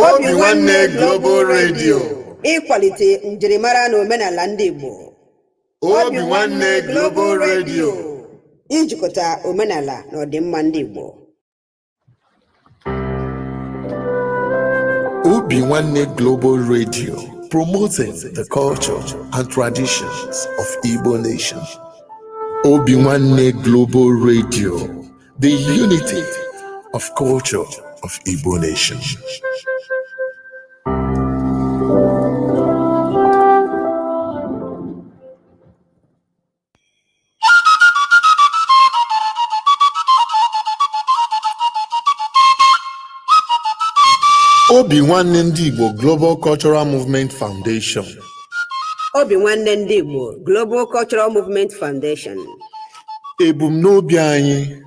Obinwannem Global Radio. Ịkwalite njirimara na omenala ndị Igbo. Obinwannem Global Radio. Ijikọta omenala na ọdịmma ndị Igbo. Obinwannem Global Radio, promoting the culture and traditions of Igbo nation. Obinwannem Global Radio, the unity of culture of Igbo nation. Obinwannem ndị Igbo Global Cultural Movement Foundation. Obinwannem ndị Igbo Global Cultural Movement Foundation. Ebumnobi anyị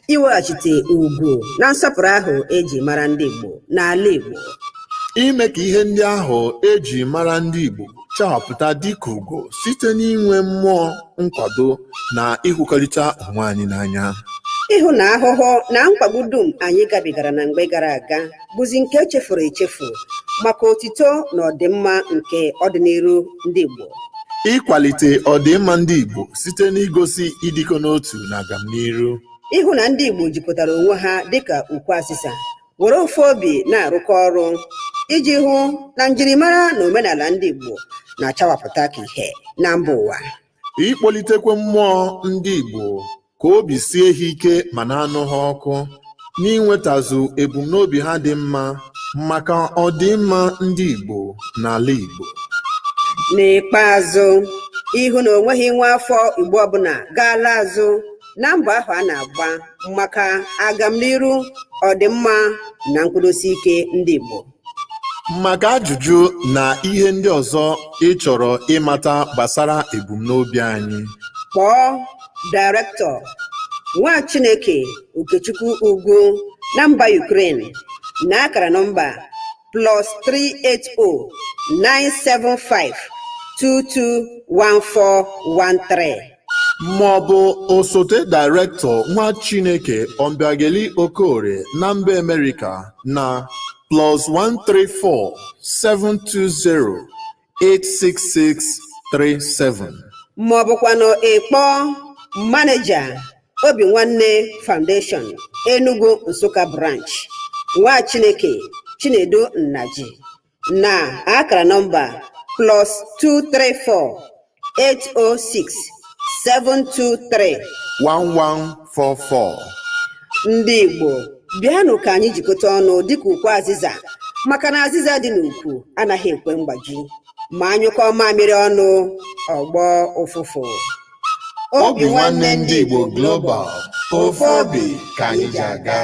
iweghachite ugwu na nsọpụrụ ahụ eji mara ndị Igbo n'ala Igbo. Ime ka ihe ndị ahụ eji mara ndị Igbo chapụta dịka ugo site n'inwe mmụọ nkwado na ịhụkọrịta onwe anyị n'anya. Ịhụ na ahụhụ na mkpagbu dum anyị gabigara na mgbe gara aga bụzi nke echefuru echefu maka otito na ọdịmma nke ọdịnihu ndị Igbo. Ịkwalite ọdịmma ndị Igbo site n'igosi ịdịkọ n'otu na agamnihu. Ịhụ na ndị Igbo jikọtara onwe ha dịka ukwu asịsa, were ofu obi na-arụkọ ọrụ iji hụ na njirimara na omenala ndị Igbo na-achawapụta ka ihe na mba ụwa. Ịkpọlitekwa mmụọ ndị Igbo ka obi sie ha ike ma na-anụ ha ọkụ n'inwetazu ebumnobi ha dị mma maka ọdịmma ndị Igbo n'ala Igbo. N'ikpeazụ, ịhụ na onweghị nwa afọ Igbo ọbụla gaala azụ na mbọ ahụ a na-agba maka agamnihu, ọdịmma na nkwụdosi ike ndị Igbo. Maka ajụjụ na ihe ndị ọzọ ị chọrọ ịmata gbasara ebumnobi anyị, kpọọ Director nwa Chineke Okechukwu Ugwu na mba Ukraine na akara nọmba +380 975 221413, maọbụ osote Director nwa Chineke Ombiageli Okorie na mba America na +134 720 86637, maọbụkwanụ ịkpọ Manager Obinwannem Foundation Enugu Nsukka Branch nwa Chineke Chinedu Nnaji na akara nọmba +234 806 723 1144. Ndị Igbo bịanụ ka anyị jikọta ọnụ dịka ukwu azịza, maka na azịza dị n'ukwu anaghị ekwe mgbaji, ma anyụkọ mamịrị ọnụ ọgbọ ụfụfụ. Obinwannem ndị Igbo Global, ofu obi ka anyị ji aga.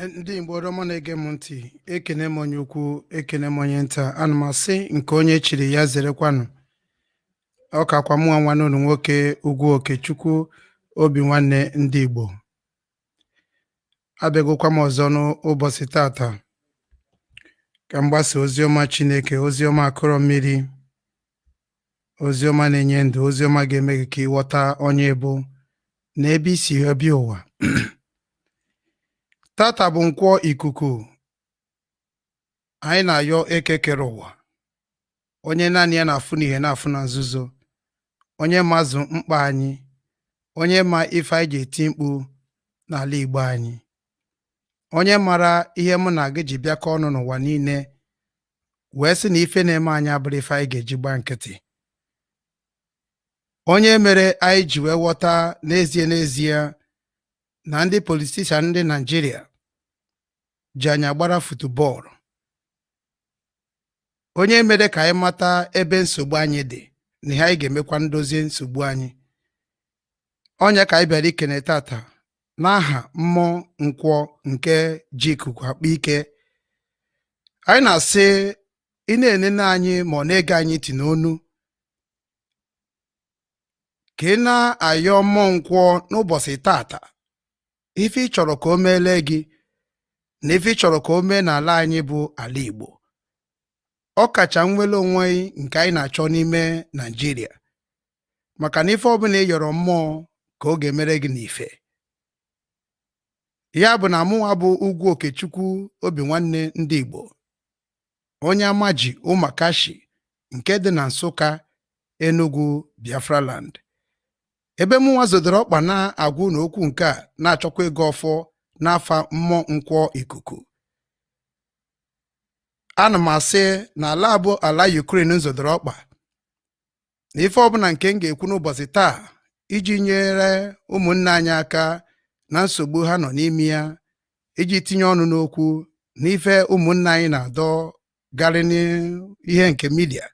Ndị Igbo ọma na-ege m ntị, ekene m onye ukwu, ekene m onye nta. Ana m asị nke onye chiri ya zerekwanụ. Ọ kakwa mụnwa nwanne unu nwoke Ugwu Okechukwu, Obinwannem ndị Igbo. Abịagokwa m ọzọ n'ụbọchị tata ka m gbasa oziọma Chineke, oziọma akụrọ mmiri, oziọma na-enye ndụ, oziọma ga-eme gị ka ịghọta onye bụ na ebe isi bịa ụwa. Tata bụ nkwọ ikuku, anyị na-ayọ eke kere ụwa, onye naanị ya na-afụ n'ihe na-afụ na nzuzo, onye mazụ mkpa anyị, onye ma ife anyị ga-eti mkpu n'ala Igbo anyị, onye mara ihe mụ na gị ji bịakọ ọnụ n'ụwa niile, wee sị na ife na-eme anyị abụrụ ife anyị ga-eji gba nkịtị, onye mere anyị ji wee ghọta n'ezie na ndị politishan ndị Naịjirịa ji anyị agbara futubọọlụ, onye mere ka anyị mata ebe nsogbu anyị dị na ihe anyị ga-emekwa ndozie nsogbu anyị. Onye ka anyị bịara ikene tata n'aha mmụọ nkwọ nke ji ikuku akpa ike. Anyị na-asị ị na-enene anyị ma ọ na-ege anyị ntị n'onu, ka ị na-ayọ mmụọ nkwọ n'ụbọchị tata ife ị chọrọ ka o meele gị na ife ị chọrọ ka o mee n'ala anyị bụ ala Igbo, ọ kacha nwere onwe nke anyị na-achọ n'ime Naịjirịa, maka na ife ọbụla ị yọrọ mmụọ ka ọ ga-emere gị n'ife. Ya bụ na mụnwa bụ Ugwu Okechukwu Obinwanne ndị Igbo, onye amaji Ụmụakashi nke dị na Nsụka, Enugu, Biafra land, ebe mụnwa zodoro ọkpa na-agwụ n'okwu nke a na-achọkwa ego ọfọ n'afa mmụọ nkwọ ikuku. Ana m asị na ala bụ ala Ukraine zodoro ọkpa, na ife ọbụla nke m ga-ekwu n'ụbọchị taa iji nyere ụmụnne anyị aka na nsogbu ha nọ n'ime ya, iji tinye ọnụ n'okwu n'ife ụmụnne anyị na-adọ garị n'ihe nke midia,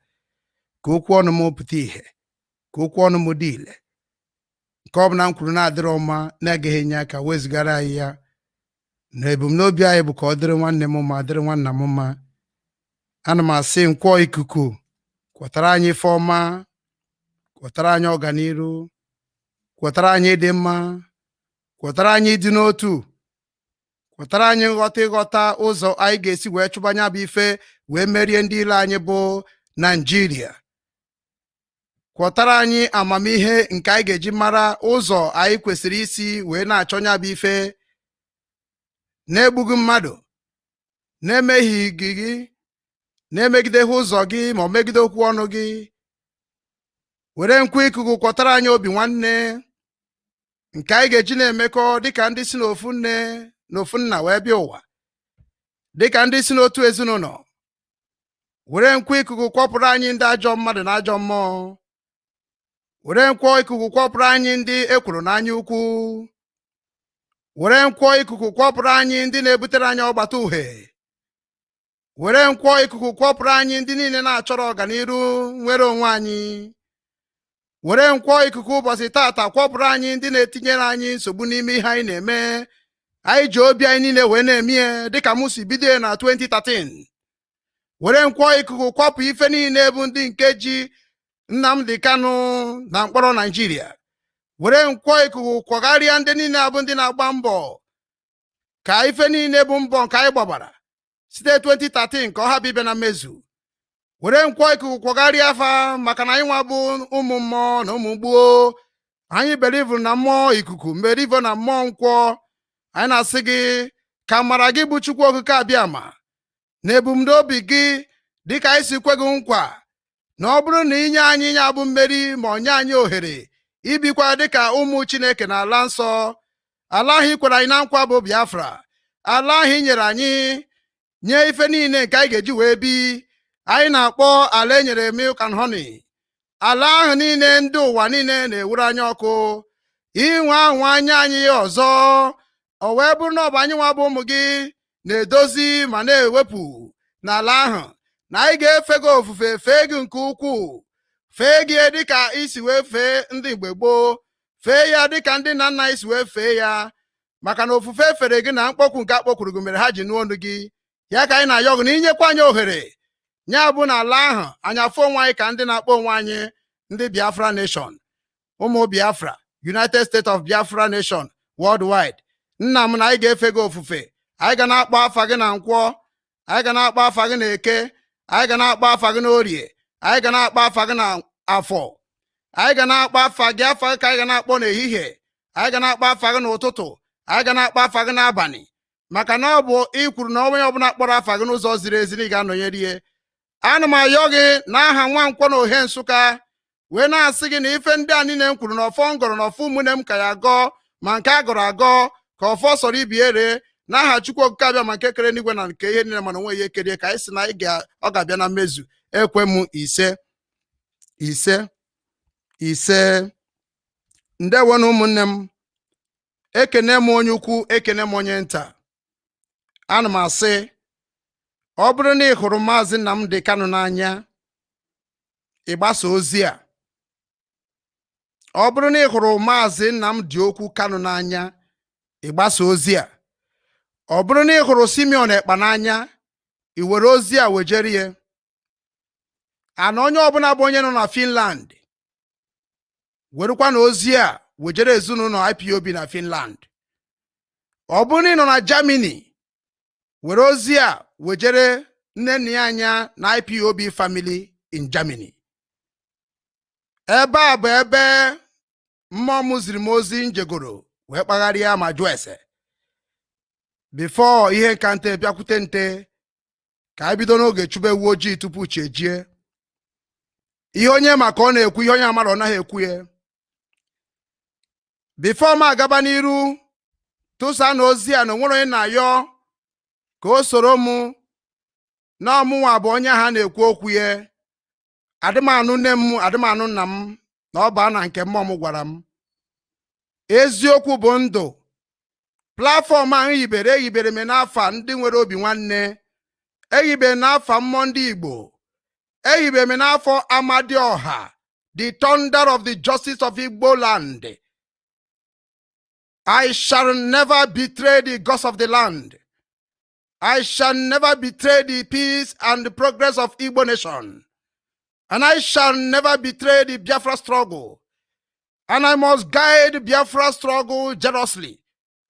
ka okwu ọnụ m pụta ìhè, ka okwu ọnụ m dị ile, nke ọbụla m kwuru na-adịrọ mma na-egeghị enye aka wezigara anyị ya, na ebumnobi anyị bụ ka ọ dịrị nwanne m ma dịrị nwanna m mma. Ana m asị nkwọ ikuku kwetara anyị ife ọma, kwetara anyị ọganiru, kwetara anyị ịdị mma, kwetara anyị ịdị n'otu, kwetara anyị ịghọta ụzọ anyị ga-esi wee chụbanya bụ ife wee merie ndị ile anyị bụ Naịjirịa. Kwetara anyị amamihe nke anyị ga-eji mara ụzọ anyị kwesịrị isi wee na-achọnya bụ ife na-egbughị mmadụ, na-emeghị gị, na-emegideghị ụzọ gị ma ọ megide okwu ọnụ gị. Were nkwa ikuku kwọtara anyị Obinwanne nke anyị ga-eji na-emekọ dịka ndị si n'ofu nne na ofu nna wee bịa ụwa, dịka ndị si n'otu ezinụlọ. Were nkwa ikuku kwọpụrụ anyị ndị ajọ mmadụ na ajọ mmụọ. Were nkwa ikuku kwọpụrụ anyị ndị ekwuru n'anya ukwu. Were nkwa ikuku kwọpụrụ anyị ndị na-ebutere anyị ọgbata uhie. Were nkwa ikuku kwọpụrụ anyị ndị niile na-achọrọ ọganiru nwere onwe anyị. Were nkwa ikuku ụbọchị tata kwọpụrụ anyị ndị na-etinyere anyị nsogbu n'ime ihe anyị na-eme. Anyị ji obi anyị niile wee na-eme ya dịka m si bido na 2013. Were nkwa ikuku kwapụ ife niile bụ ndị nke ji Nnamdi Kanu na mkpọrọ Naịjirịa. Were nkwa ikuku kwagharịa ndị niile abụ ndị na-agba mbọ ka ife niile bụ mbọ nke anyị gbabara site 2013 ka ọ hapụ ibe na mmezu. Were nkwa ikuku kwagharịa afa maka na anyị nwa bụ ụmụ mmụọ na ụmụ gboo. Anyị belivu na mmụọ ikuku, mberivo na mmụọ nkwọ. Anyị na-asị gị ka mara gị bụ Chukwu okike abịama na ebumnobi gị dịka anyị si kwe gị nkwa na ọ bụrụ na inye anyị nye abụ mmeri ma ọ nye anyị ohere ibikwa dịka ụmụ Chineke na ala nsọ, ala ahụ ikwere anyị na nkwa bụ Biafra, ala ahụ i nyere anyị nye ife niile nke anyị ga-eji wee bi, anyị na-akpọ ala e nyere milk and honey. Ala ahụ niile ndị ụwa niile na-ewuru anyị ọkụ, inwe anwụ anya anyị ọzọ, o wee bụrụ na ọ bụ anyị nwa bụ ụmụ gị na-edozi ma na-ewepụ n'ala ahụ, na anyị ga-efe gị ofufe, fee gị nke ukwuu, fee gị dịka isi wee fee ndị mgbe gboo, fee ya dịka ndị nna nna isi wee fee ya, maka na ofufe fere gị na mkpọkwu nke akpọkwuru gị mere ha ji nụ ọnụ gị. Ya ka anyị na-ayọ gị na inyekwa anyị ohere nya bụ na ala ahụ anyị afọ onwe anyị ka ndị na-akpọ onwe anyị ndị Biafra nation, ụmụ Biafra, United States of Biafra nation worldwide. Nna m na anyị ga-efe gị ofufe, anyị ga na-akpọ afa gị na nkwọ, anyị ga na-akpọ afa gị na eke, anyị ga na-akpọ afa gị na orie, anyị ga na-akpọ afa gị na afọ, anyị ga na-akpọ afa gị ka anyị ga na-akpọ n'ehihie, anyị ga na-akpọ afa gị n'ụtụtụ, anyị ga na-akpọ afa gị n'abalị, maka na ọ bụ ikwuru na onye ọbụla kpọrọ afa gị n'ụzọ ziri ezi na ị ga-anọnyere ihe. Ana m ayọ gị n'aha Nwankwọ na Ohe Nsụka wee na-asị gị na ife ndị a niile m kwuru na ọfọ m gọrọ na ọfọ ụmụnne m ka ya gọọ, ma nke a gọrọ agọ ka ọfọ sọrọ ibi ere n'aha Chukwu okike abịa ma nke kere n'igwe na nke ihe niile mana onwe ya ekerie ka anyị si na ọ ga-abịa na mmezu. Ekwe m ise ise ise. Ndewo na ụmụnne m, ekene m onye ukwu, ekene m onye nta. Ana m asị, ọ bụrụ na ị hụrụ Maazị Nnamdi Kanu n'anya, ịgbasa ozi a. Ọ bụrụ na ị hụrụ Maazị Nnamdi Okwu Kanu n'anya, ịgbasa ozi a. Ọ bụrụ na ị hụrụ Simeon Ekpa n'anya, i were ozi a wejerie. Ana onye ọbụla bụ onye nọ na Finland, werekwa na ozi a wejere ezinụlọ IPOB na Finland. Ọ bụrụ na ị nọ na Germany, were ozi a wejere Nnennaya Anya na IPOB family in Germany. Ebe a bụ ebe mmụọ m ziri m ozi njegoro wee kpagharịa ma jụọ ese before ihe nka nte bịakwute nte ka anyị bido n'oge chube uwe ojii tupu chi ejie. Ihe onye maka ọ na-ekwu ihe onye amara ọ naghị ekwu ya. Before m agaba n'iru tụsa na ozi a na onwere onye na-ayọ ka o soro m na ọmụnwa bụ onye ha na-ekwu okwu ya. Adịmanụ nne m adịmanụ nna m na ọ baa na nke mmụọ m gwara m. Eziokwu bụ ndụ. Platfọm ahụ ehibere m n'afa ndị nwere obi nwanne, ehibere n'afa mmụọ ndị Igbo, ehibere m n'afọ Amadioha, the thunder of the justice of Igbo land. I shall never betray the gods of the land. I shall never betray the peace and the progress of Igbo nation. And I shall never betray the Biafra struggle. And I must guide Biafra struggle jealously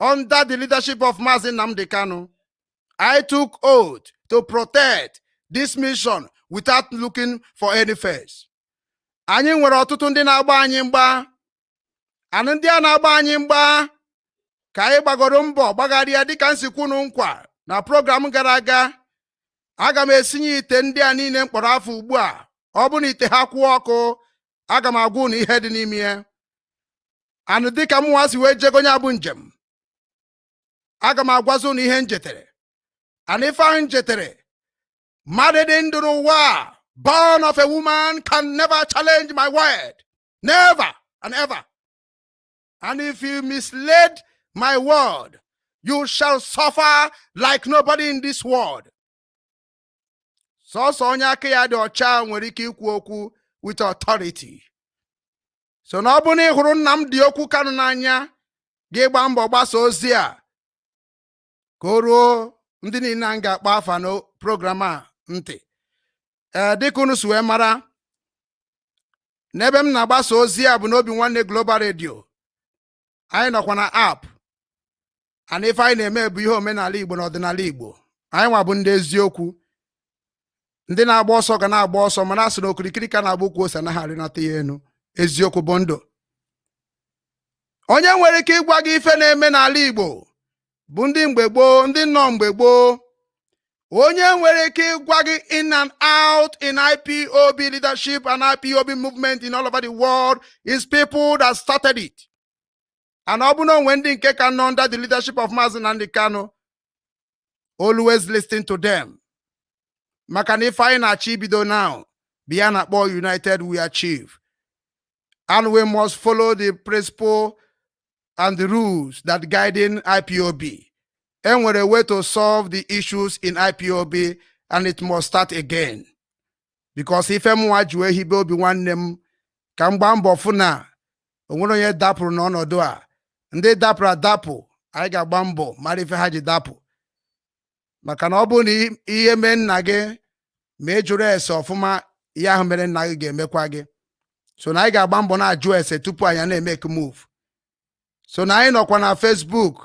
under the leadership of NNAMDI KANU. I took oath to protect this mission without looking for any face. Anyị nwere ọtụtụ ndị na-agba anyị mgba. Anụ ndị a na-agba anyị mgba ka anyị gbagoro mbọ gbagharịa dịka nsikwunu nkwa na program gara aga. Aga m esinye ite ndị a niile mkpọrọ afọ ugbu a. Ọ bụ na ite ha kwụọ ọkụ, aga m agwa na ihe dị n'ime ya. Anụ dịka m nwa si wee jego nya bụ njem, aga m agwazi na ihe njetere. Anụ ife ahụ njetere, mmadụ dị ndụ n'ụwa, born of a woman, can never challenge my word. Never and ever. And if you misled my word, you shall suffer like nobody in this world. Sọsọ onye aka ya dị ọcha nwere ike ikwu okwu with authority. So na ọ bụ na ị hụrụ Nnamdi okwu Kanu n'anya, gị gba mbọ gbasa ozi a ka o ruo ndị niile a ga-akpọ afa na program a ntị. Dịka unu si wee mara, n'ebe m na-agbasa ozi a bụ n'Obinwannem Global Radio. Anyị nọkwa na app. And ife anyị na-eme bụ ihe omenala Igbo na ọdịnala Igbo. Anyị nwa bụ ndị eziokwu. Ndị na-agba ọsọ ga na-agba ọsọ, mana asị na okirikiri ka na-agba okwu ose anaghị arịnata ya enu. Eziokwu bụ ndụ. Onye nwere ike ịgwa gị ife na-eme n'ala Igbo bụ ndị mgbe gboo, ndị nọ mgbe gboo. Onye nwere ike ịgwa gị in and out in IPOB leadership and IPOB movement in all over the world is people that started it. And ọ bụ na onwe ndị nke ka nọ under the leadership of Nnamdi KANU, always listen to them. Maka na ife anyị na-achọ ibido now, bịa na akpọ United we achieve. And we must follow the principle and the rules that guiding IPOB. And we're a way to solve the issues in IPOB, and it must start again. Because if mwa juwe hibe Obinwannem ka mgba mbọ fụ na onwere onye dapụrụ n'ọnọdụ a, ndị dapụrụ adapụ, anyị ga-agba mbọ mara ife ha ji dapụ. Maka na ọ bụ na ihe mee nna gị ma ị jụrụ ese ọfụma, ihe ahụ mere nna gị ga-emekwa gị. So na anyị ga-agba mbọ na-ajụ ese tupu anyị na-emeke move. So na anyị nọkwa na Facebook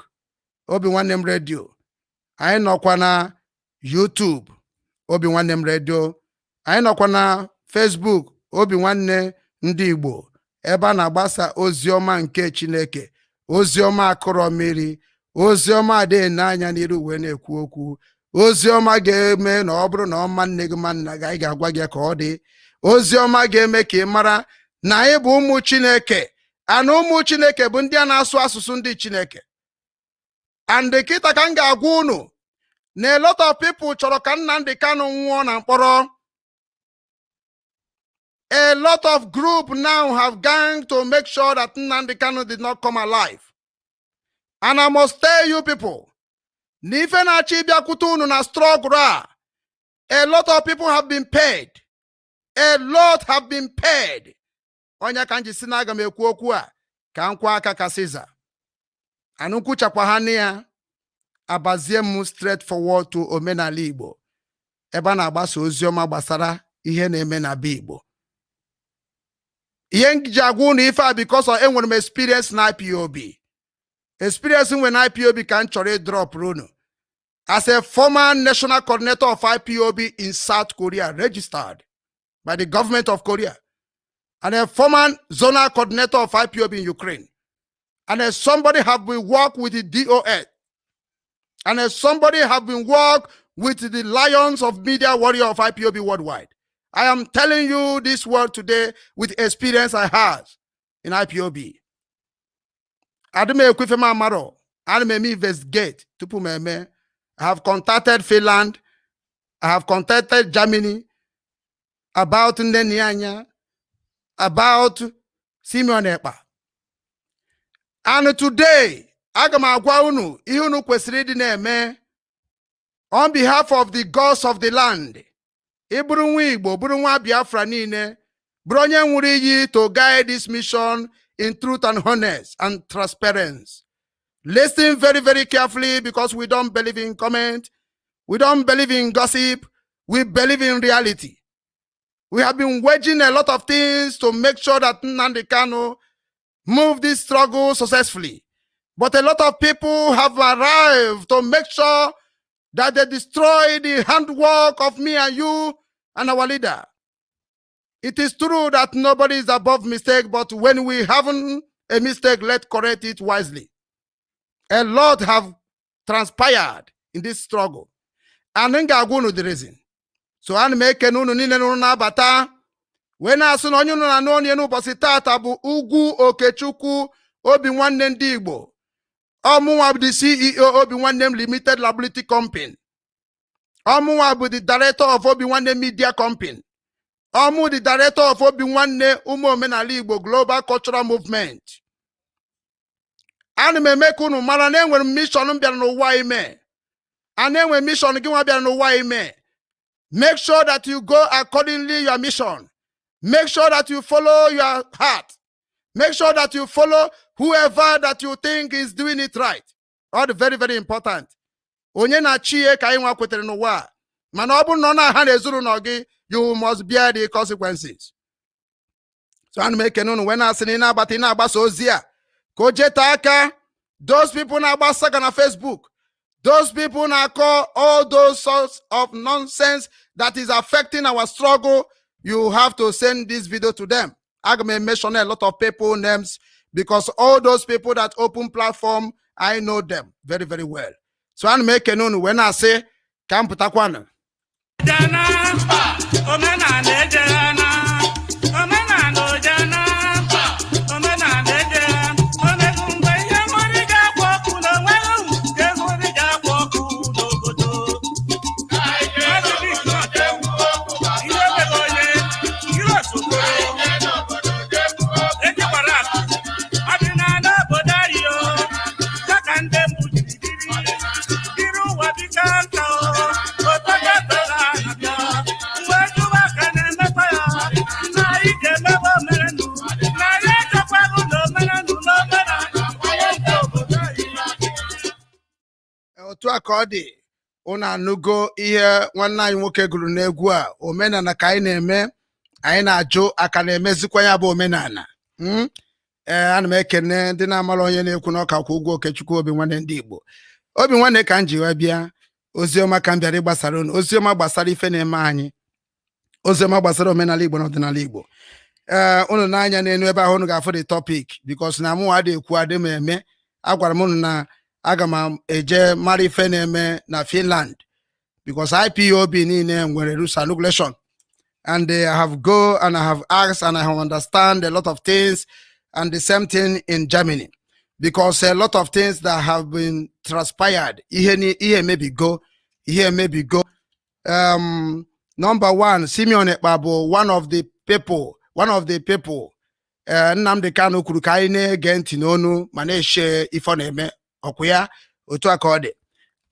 Obinwannem Radio, anyị nọkwa na YouTube Obinwannem Radio, anyị nọkwa na Facebook Obinwannem ndị Igbo, ebe a na-agbasa oziọma nke Chineke, oziọma akụrọ mmiri, oziọma dị n'anya n'iru wee na-ekwu okwu, oziọma ga-eme na ọ bụrụ na ọma nne gị ma nna gị, anyị ga-agwa gị ka ọ dị. Oziọma ga-eme ka ị mara na anyị bụ ụmụ Chineke, ana ụmụ Chineke bụ ndị a na-asụ asụsụ ndị Chineke. And kịta ka m ga-agwa unu na a lot of people chọrọ ka Nnamdi KANU nwụọ na mkpọrọ. A lot of group now have gone to make sure that Nnamdi KANU did not come alive. And I must tell you people, na ife na-achọ ịbịakwute unu na struggle a lot of people have been paid. A lot have been paid. Onye ka nji si na aga m ekwu okwu a ka nkwa aka ka Caesar. Anụ nkwuchakwa ha ya abazie m straight forward to omenala Igbo, ebe a na-agbasa oziọma gbasara ihe na-eme na be Igbo. Ihe nji agwa unu ife a because enwere m experience na IPOB. Experience nwe na IPOB ka m chọrọ ịdrọp unu. as a former national coordinator of IPOB in South Korea, registered by the government of Korea, and a former zonal coordinator of IPOB in Ukraine, and as somebody have been worked with the DOS, and as somebody have been worked with the lions of media warrior of IPOB worldwide. I am telling you this word today with experience I have in IPOB. Adame Ekwifema Amaro, Adame investigate Tupumeme. I have contacted Finland, I have contacted Germany about Nnennaya Anya, about Ekpa. And today, Agama unu ihunu kwesịrị dị na-eme on behalf of the gods of the land. Ịbụrụ nwa Igbo, bụrụ nwa Biafra niile, bụrụ onye nwere iyi to guide this mission in truth and honest and transparency. Listen very, very carefully, because we don't believe in comment, we don't believe in gossip, we believe in reality. We have been waging a lot of things to make sure that Nnamdi Kanu move this struggle successfully. But a lot of people have arrived to make sure that they destroy the handwork of me and you and our leader. It is true that nobody is above mistake, but when we haven't a mistake, let's correct it wisely. A lot have transpired in this struggle. And then the reason. So I make a bata. When I saw you know Positata bu Ugwu Okechukwu Obinwannem Igbo. Omuwa the CEO Obinwannem Limited Liability Company. Omuwa the director of Obinwannem Media Company. Omu the director of Obinwannem Igbo Global Cultural Movement. And me make unu mara na enwere mission mbịara n'ụwa ime. And enwere mission gị nwa bịara n'ụwa ime. Make sure that you go accordingly your mission. Make sure that you follow your heart. Make sure that you follow whoever that you think is doing it right. All very, very important. Onye na chie ka nwa kwetere n'ụwa. Mana ọ bụrụ na ọ na-aha na-ezuru n'ogi, you must bear the consequences. So I'm making unu when I say na abati na agbasa ozi a. Kojetaka, those people na agbasa na Facebook. Those people na call all those sorts of nonsense that is affecting our struggle. You have to send this video to them. I may mention a lot of people names because all those people that open platform, I know them very, very well. So I'm making known when I say Kamputakwana. Otu akọdị ụna anụgo ihe nwanne anyị nwoke gụrụ n'egwu a omenala ka anyị na-eme anyị na-ajụ aka na-emezikwa ya bụ omenala. Ana m ekene ndị na-amara onye na-ekwu n'ọka kwa ugwu Okechukwu Obinwannem ndị Igbo. Obinwannem ka m ji wee bịa oziọma ka m bịara ịgbasara unu, oziọma gbasara ife na-eme anyị, oziọma gbasara omenala Igbo na ọdịnala Igbo. Unu n'anya n'enu ebe ahụ unu ga-afụ the topic because na mụ adị ekwu adị m eme. Agwara m unu na aga m eje mara ife na-eme na Finland because IPOB niile nwere rules and regulation, and I have go and I have asked and I have understand a lot of things, and the same thing in Germany because a lot of things that have been transpired. Here maybe go. Number one, Simeon Ekpa, one of the people. Nnamdi Kanu kwuru ka anyị na-ege ntị n'onu ma na-eshe ife na-eme ọkwa otu akọdị.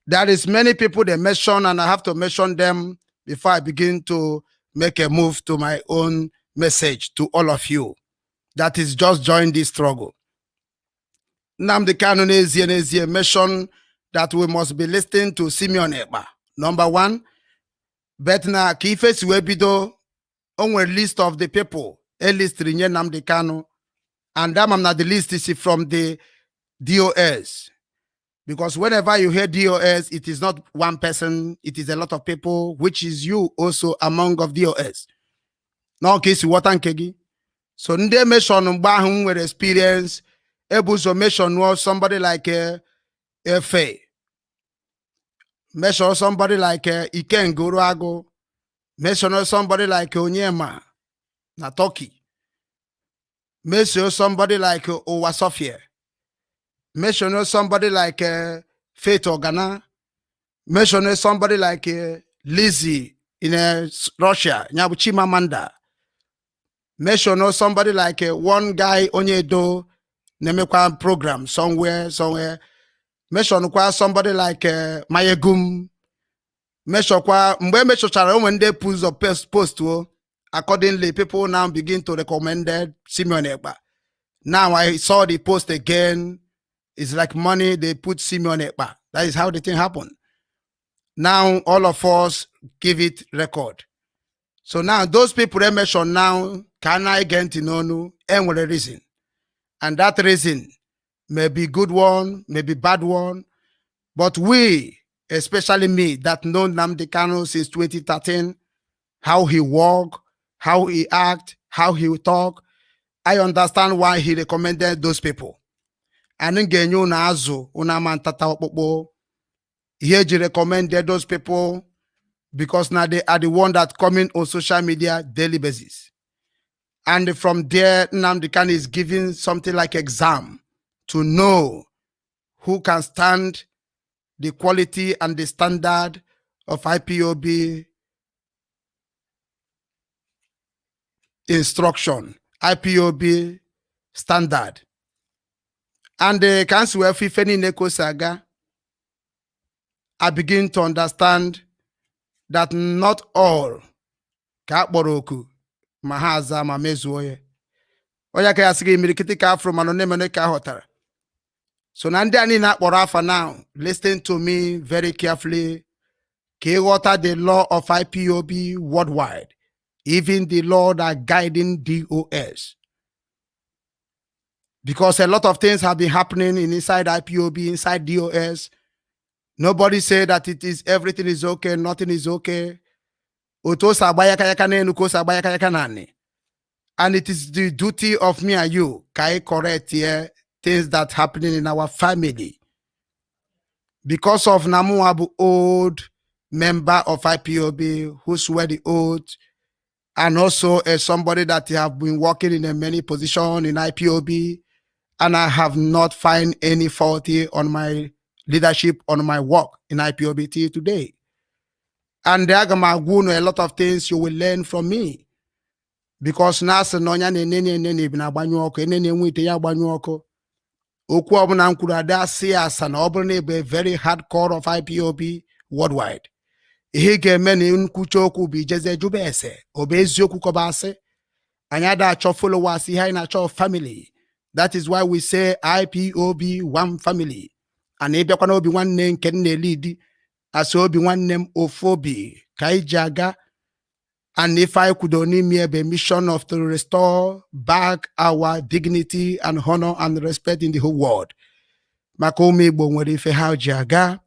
There is many people they mention, and I have to mention them before I begin to make a move to my own message to all of you that is just join this struggle. Nnamdi Kanu n'ezie mention that we must be listening to Simeon Ekpa. Number one, but na ka ife si wee bido onwe list of the people a list rinye Nnamdi Kanu, and that na the list is from the DOS. Because whenever you hear DOS, it is not one person, it is a lot of people, which is you also among of DOS. No case what kegi. So nde mention mgbe with experience, ebuzo mention was somebody like Efe. Mention somebody like Iken Goroago. Mention somebody like Onyema na Turkey. Mention somebody like Owasofia. Mention somebody like Faith Organa. Mention somebody like Lizzie in Russia, Nyabuchima Manda. Mention somebody like one guy Onyedo Nemekwa program somewhere. Mention somebody like Mayegum. Mention mgbe mechochara when they put the post accordingly, people now begin to recommend Simeon Ekpa. Now I saw the post again. It's like money, they put Simeon Ekpa. That is how the thing happened. Now all of us give it record. So now those people they mention now can I get to know and with a reason. And that reason may be good one, may be bad one. But we, especially me, that know Nnamdi Kanu since 2013, how he walk, how he act, how he talk, I understand why he recommended those people. And then you na azu una mantata okpokpo. He recommended those people because now they are the one that coming on social media daily basis. And from there, Nnamdi Kanu is giving something like exam to know who can stand the quality and the standard of IPOB instruction, IPOB standard. And the council of Fifeni Neko Saga, I begin to understand that not all Kakboroku Mahaza Mamezuoye. Oya kaya sige mirikiti ka from anonymous ka hotar. So Nandi ani na Borafa now, listen to me very carefully. K water the law of IPOB worldwide, even the law that guiding DOS. Because a lot of things have been happening inside IPOB, inside DOS. Nobody say that it is everything is okay, nothing is okay. And it is the duty of me and you, can correct here things that happening in our family. Because of Namu Abu old member of IPOB who swear the oath, and also as somebody that have been working in a many position in IPOB, and I have not find any faulty on my leadership, on my work in IPOB till today. And there are a lot of things you will learn from me. Because nasa nonya nene bina banyoko, nene mwite ya banyoko. Okwu obuna nkwuru ada si asa na obuna be very hardcore of IPOB worldwide. Ihe ga-eme na nkwuchi okwu bụ ijeze jube ese, obe eziokwu koba ase. Anya da achọ followers, ihe anyị na-achọ family. That is why we say IPOB one family. And ịbịakwa na Obinwannem nke na-elidi as Obinwannem ofobi ka iji aga. And if I could only make a mission of to restore back our dignity and honor and respect in the whole world. Makomi Igbo nwere ife ha ji aga.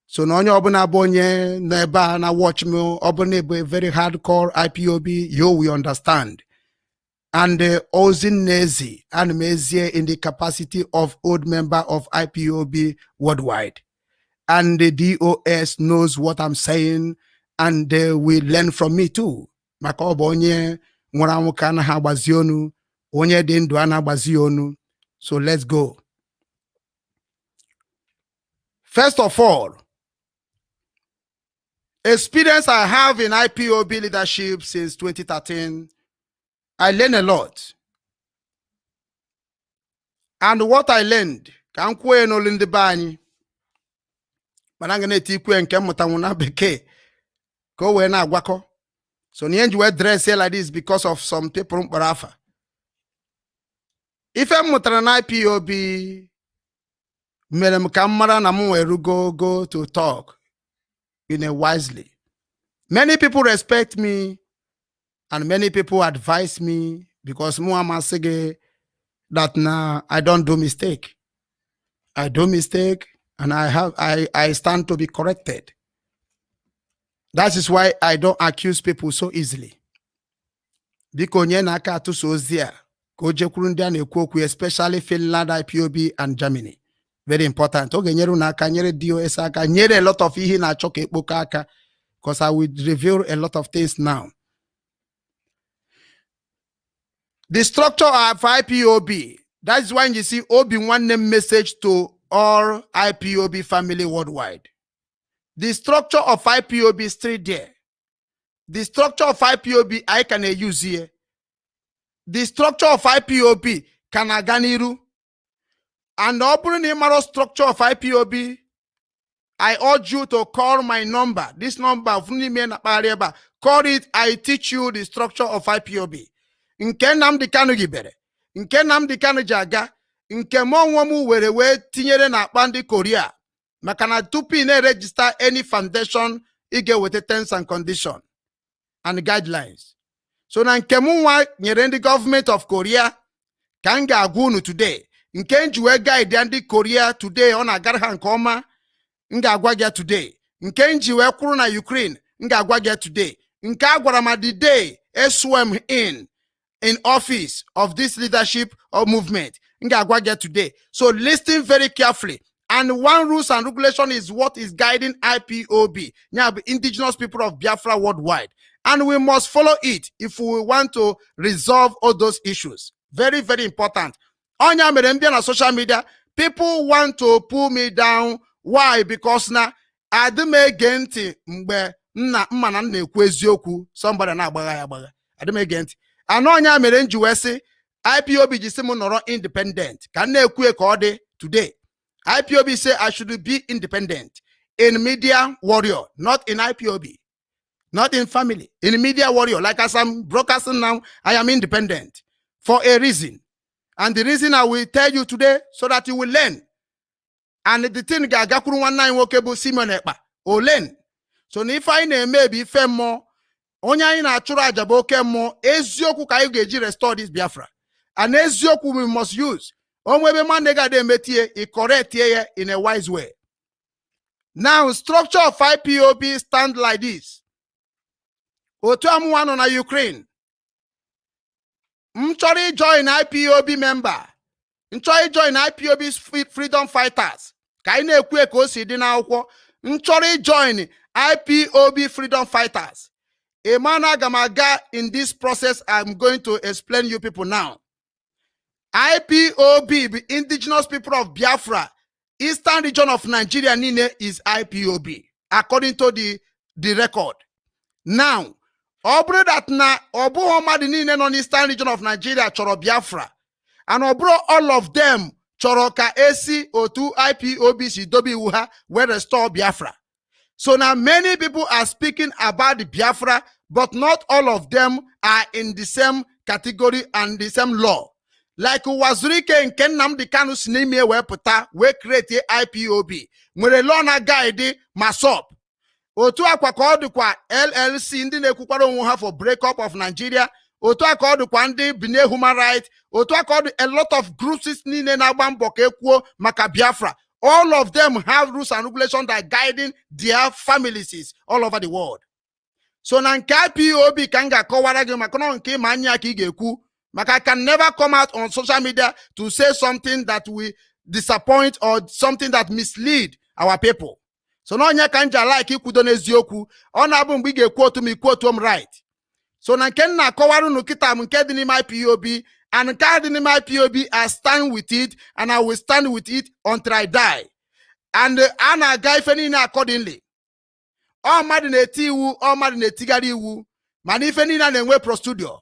So na onye ọbụla bụ onye n'ebe a na watch me ọbụla bụ a very hardcore IPOB, you will understand. And Ozin Nezi and Mezie in the capacity of old member of IPOB worldwide. And the DOS knows what I'm saying. And they will learn from me too. Maka ọ bụ onye nwere anwụ ka anaghị agbazi onu, onye dị ndụ anaghị agbazi onu. So let's go. First of all, experience I have in IPOB leadership since 2013, I learned a lot. And what I learned, ka m kwuo n'olu ndị be anyị, mana m ga na-etikwe nke mmụta nwụ na bekee. Go when I wako. So the end dress here like this because of some people Barafa. If I'm not an IPOB, Madam Kamara Namu go to talk in a wisely. Many people respect me and many people advise me because Muhammad Sege that now I don't do mistake. I do mistake And I stand to be corrected. That is why I don't accuse people so easily. Especially Finland, IPOB, and Germany. Very important. A lot of because I will reveal a lot of things now. The structure of IPOB, that's why you see Obinwannem message to all IPOB family worldwide. The structure of IPOB is still there. The structure of IPOB I can use here. The structure of IPOB can aganiru. And the structure of IPOB, I urge you to call my number. This number, call it, I teach you the structure of IPOB. Nke NNAMDI KANU gibere, nke NNAMDI KANU jaga, nke monwomu werewe tinyere na akpandi Korea. Makana tupi ne register any foundation ige with the terms and conditions and guidelines. So na nke munwa nyere the government of Korea kanga agunu today. Nke njiwe guide ndi Korea today on agarha nkoma nga agwagya today. Nke njiwe kwuru na Ukraine nga agwagya today. Nke agwara ma the day swim in office of this leadership or movement nga agwagya today. So listen very carefully. And one rules and regulation is what is guiding IPOB, now indigenous people of Biafra worldwide. And we must follow it if we want to resolve all those issues. Very, very important. On your social media, people want to pull me down. Why? Because now I do make genti mbe na mmana na-ekwu eziokwu somebody na agbaga ya agbaga. I do make genti. And on your njuwesi IPOB jisimu noro independent. Can na-ekwu ka ọ dị today. IPOB say I should be independent in media warrior, not in IPOB, not in family, in media warrior. Like as I'm broadcasting now, I am independent for a reason. And the reason I will tell you today so that you will learn. And the thing gakuru 19 wokebo Simon Ekpa o learn. So if I maybe femo onya na achuru ajabo kemo ezioku ka you geji restore this Biafra. And ezioku we must use. Correct here in a wise way. Now, structure of IPOB stand like this. Otuamu one on Ukraine. Mchori join IPOB member. Mchori join IPOB's freedom fighters. Kaine kwe kosi dina ukwo. Mchori join IPOB freedom fighters. Emana gamaga in this process I'm going to explain you people now. IPOB, the indigenous people of Biafra, eastern region of Nigeria, Nine is IPOB, according to the record. Now, obro that na obu homa the Nine on eastern region of Nigeria, choro Biafra, and obro all of them choro ka AC O2 IPOB si dobi uha where restore Biafra. So now many people are speaking about the Biafra, but not all of them are in the same category and the same law. Like Wazurike and NNAMDI KANU sinime we puta we create IPOB. Mwere lona guide masop. Otu akwa kodu kwa LLC ndi nekukwaro onwe for breakup of Nigeria. Otu akodu kwa ndi bine human rights. Otu akodu a lot of groups nine na bamboke ekwo maka Biafra. All of them have rules and regulations that are guiding their families all over the world. So na nke IPOB kanga kowara ge makono nke manya ki geku. I can never come out on social media to say something that will disappoint or something that mislead our people. So no nya kanja like ikudone ezioku. Ona bu mgbe ge quote me quote right. So na ken na kowaru no kita mke dị n'ime IPOB and nke dị n'ime IPOB I stand with it and I will stand with it until I die. And ana guy feni na accordingly. All madu na-eti iwu, all madu na-etigari iwu. Man ife ni na na-enwe prostudio.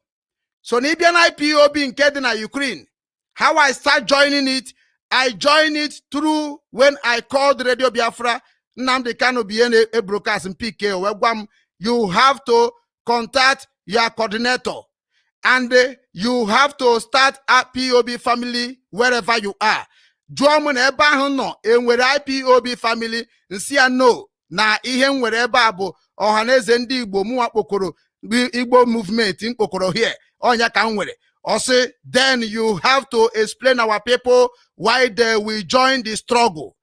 So Nibian IPOB in Kedina, Ukraine. How I start joining it, I join it through when I called Radio Biafra, NNAMDI KANU BN a broadcast in PK. You have to contact your coordinator. And you have to start IPOB family wherever you are. Joamun eba no en where IPOB family nsia no na ihe nwere ebe abo ohaneze ndị Igbo muwa kpokoro Igbo movement in kpokoro here. Also, then you have to explain our people why they will join the struggle.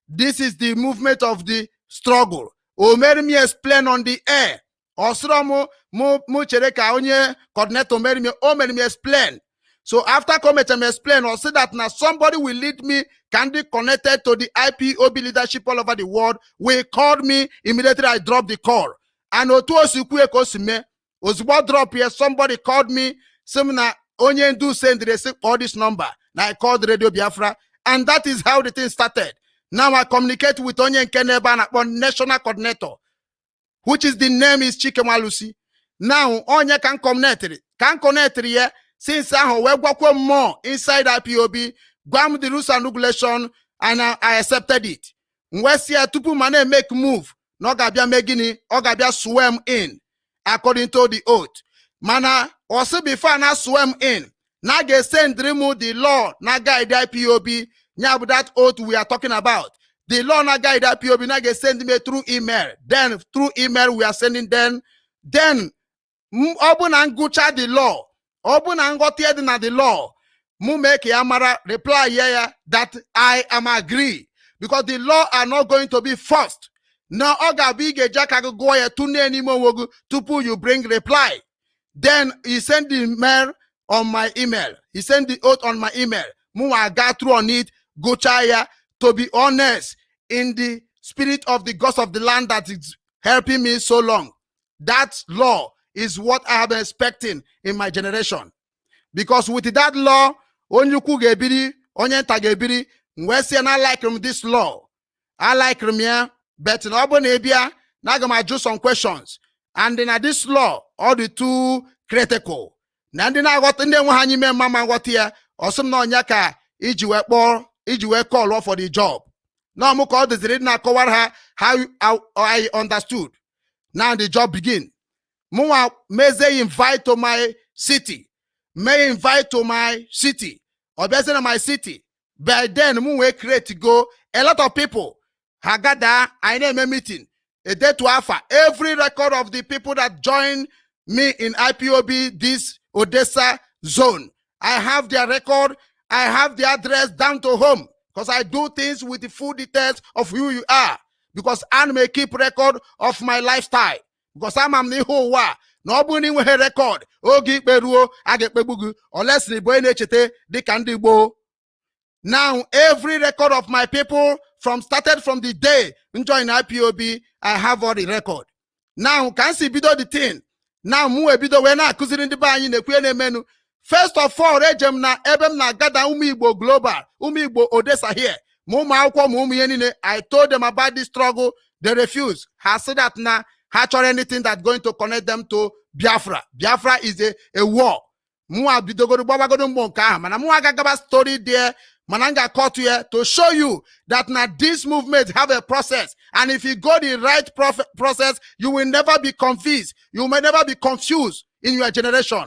this is the movement of the struggle. O mere me explain on the air. Osro mu chere ka onye coordinator mere me explain. So after comment and explain, or say that now somebody will lead me, can be connected to the IPOB leadership all over the world. Will called me immediately. I dropped the call. And Ozubo drop here. Somebody called me. Semina onye do send the all this number. Now I called Radio Biafra, and that is how the thing started. Now I communicate with Onye Nkeneba on national coordinator, which is the name is Chikemalusi. Now Onye can connect here. Since I have more inside IPOB, Guam the rules and regulation, and I accepted it. Mwesia tupu mane make move, no gabia megini, or gabia swim in, according to the oath. Mana, also before na swim in, na ge send remove the law, na guide IPOB, nyab that oath we are talking about. The law na guide IPOB, na ge send me through email. Then, through email, we are sending them. Then, open and gucha the law. Open and got here na the law. Mu make Yamara reply here that I am agree. Because the law are not going to be forced. Now oga bige jaka go here to anymore to pull you bring reply. Then he sent the mail on my email. He sent the oath on my email. Mu I got through on it. Go chaya to be honest in the spirit of the gods of the land that is helping me so long. That law is what I have been expecting in my generation. Because with that law, Onyuku gebiri, Onyenta gebiri, Mwesi and I like this law. I like him here, but in Obo Nebia, Nagama do some questions. And then at this law, all the two critical. Nandina got in the Wahanyime Mama got here, or some no nyaka, Ijiwe call law for the job. Now Muko the Zerina cover her how I understood. Now the job begin. Mua may invite to my city. May invite to my city. Or better than my city. By then, Muwe create to go. A lot of people. Hagada, I name a meeting. A day to Alpha. Every record of the people that join me in IPOB, this Odessa zone. I have their record. I have the address down to home. Because I do things with the full details of who you are. Because I may keep record of my lifestyle. Because I'm the whole wa. No bunny with a record. Ogi Peruo, I get Pebugu, unless the boy nechete, they can do. Now, every record of my people started from the day join IPOB, I have all the record. Now, can see bido the thing. Now, mu bido when I cousin the bany in the queen menu. First of all, Rejem na ebem na gada Igbo global, Igbo Odessa here. I told them about this struggle. They refused. I said that now. Hatch or anything that's going to connect them to Biafra. Biafra is a war. Mua bidogo baba go monka. Mana mua gaba story there. Mananga caught here to show you that now this movement have a process. And if you go the right process, you will never be confused. You may never be confused in your generation.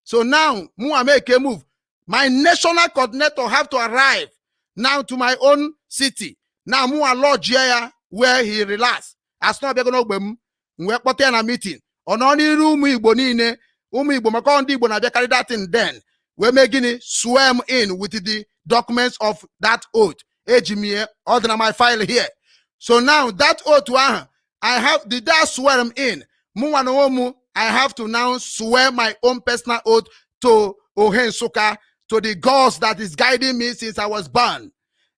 So now, mua make a move. My national coordinator have to arrive now to my own city. Now mua lodge here where he relax. As not going to we put in a meeting. On only room Igbo nine, Igbo Makondi Igbo na carry that in then. We're making it swim in with the documents of that oath. Ejimie, order my file here. So now that oath I have the that swear in. Muwanomu, I have to now swear my own personal oath to Ohensuka, to the gods that is guiding me since I was born.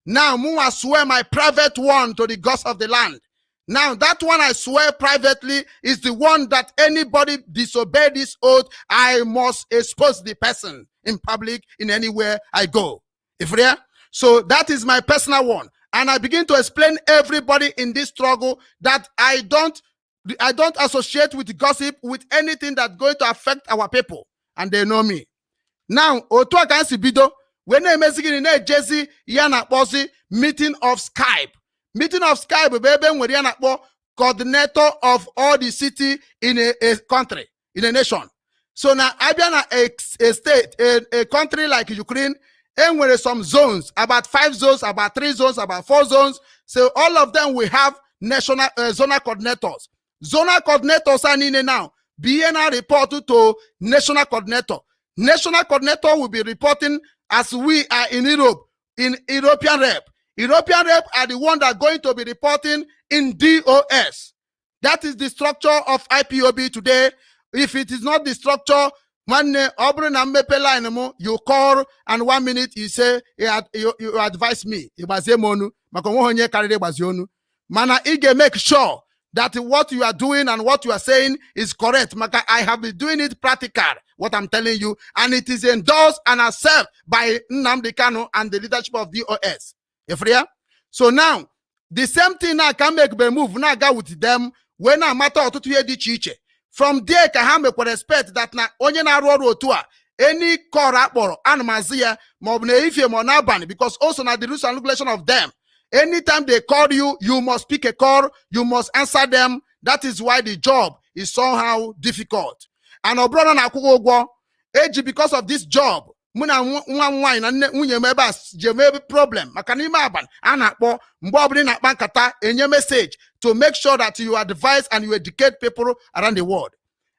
Now Muwa swear my private one to the gods of the land. Now, that one I swear privately is the one that anybody disobey this oath, I must expose the person in public in anywhere I go. So that is my personal one. And I begin to explain everybody in this struggle that I don't associate with gossip, with anything that's going to affect our people. And they know me. Now, Otu Akansi Bido, when they messaging in Jesse, Yana Posi, meeting of Skype. Meeting of Skype, baby, when you're coordinator of all the city in a country, in a nation. So now, I be a state, a country like Ukraine, and where some zones, about 5 zones, about 3 zones, about 4 zones. So all of them will have national zonal coordinators. Zonal coordinators are in now. BNR report to national coordinator. National coordinator will be reporting as we are in Europe, in European rep. European rep are the one that are going to be reporting in DOS. That is the structure of IPOB today. If it is not the structure, you call and 1 minute you say you advise me. Mana ige make sure that what you are doing and what you are saying is correct. Maka, I have been doing it practical, what I'm telling you, and it is endorsed and accepted by NNAMDI KANU and the leadership of DOS. So now, the same thing now can make a move now go with them when I matter to hear the chiche. From there, can make respect that na onye na aro toa any coraporo and mazia mobne ifye monaban because also na the rules and regulation of them. Anytime they call you, you must pick a call, you must answer them. That is why the job is somehow difficult. And obrona na kugo age because of this job. Muna wine and unye problem. Makanima aban anakpo mbobri na bankata enye message to make sure that you advise and you educate people around the world.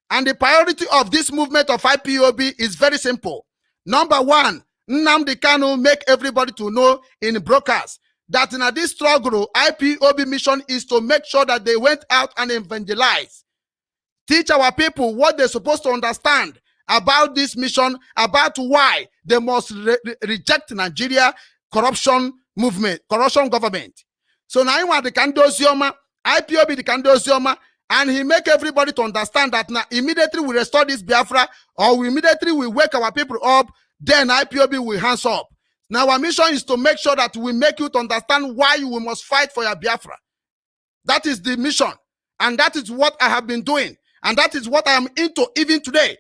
And the priority of this movement of IPOB is very simple. Number one, NNAMDI KANU make everybody to know in broadcast that in this struggle, IPOB mission is to make sure that they went out and evangelize. Teach our people what they're supposed to understand about this mission, about why they must reject Nigeria corruption movement, corruption government. So now the Kandozioma, IPOB the Kandozioma, and he make everybody to understand that now immediately we restore this Biafra, or we immediately we wake our people up, then IPOB will hands up. Now our mission is to make sure that we make you to understand why you must fight for your Biafra. That is the mission. And that is what I have been doing. And that is what I am into even today.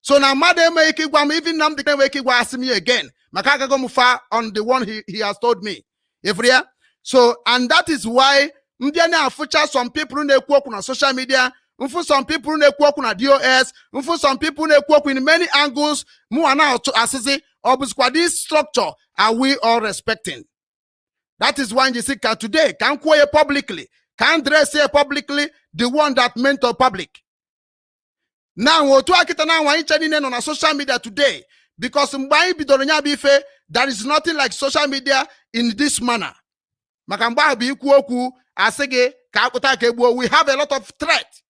So now, Madam Ekpa, even NNAMDI KANU ask me again. Makaka go mufa on the one he has told me. So, and that is why some people on social media, some people on DOS, some people in many angles, this structure are we all respecting. That is why you see today, can quote publicly, can dress here publicly, the one that mentor public. Now, on social media today, because there is nothing like social media in this manner. We have a lot of threat.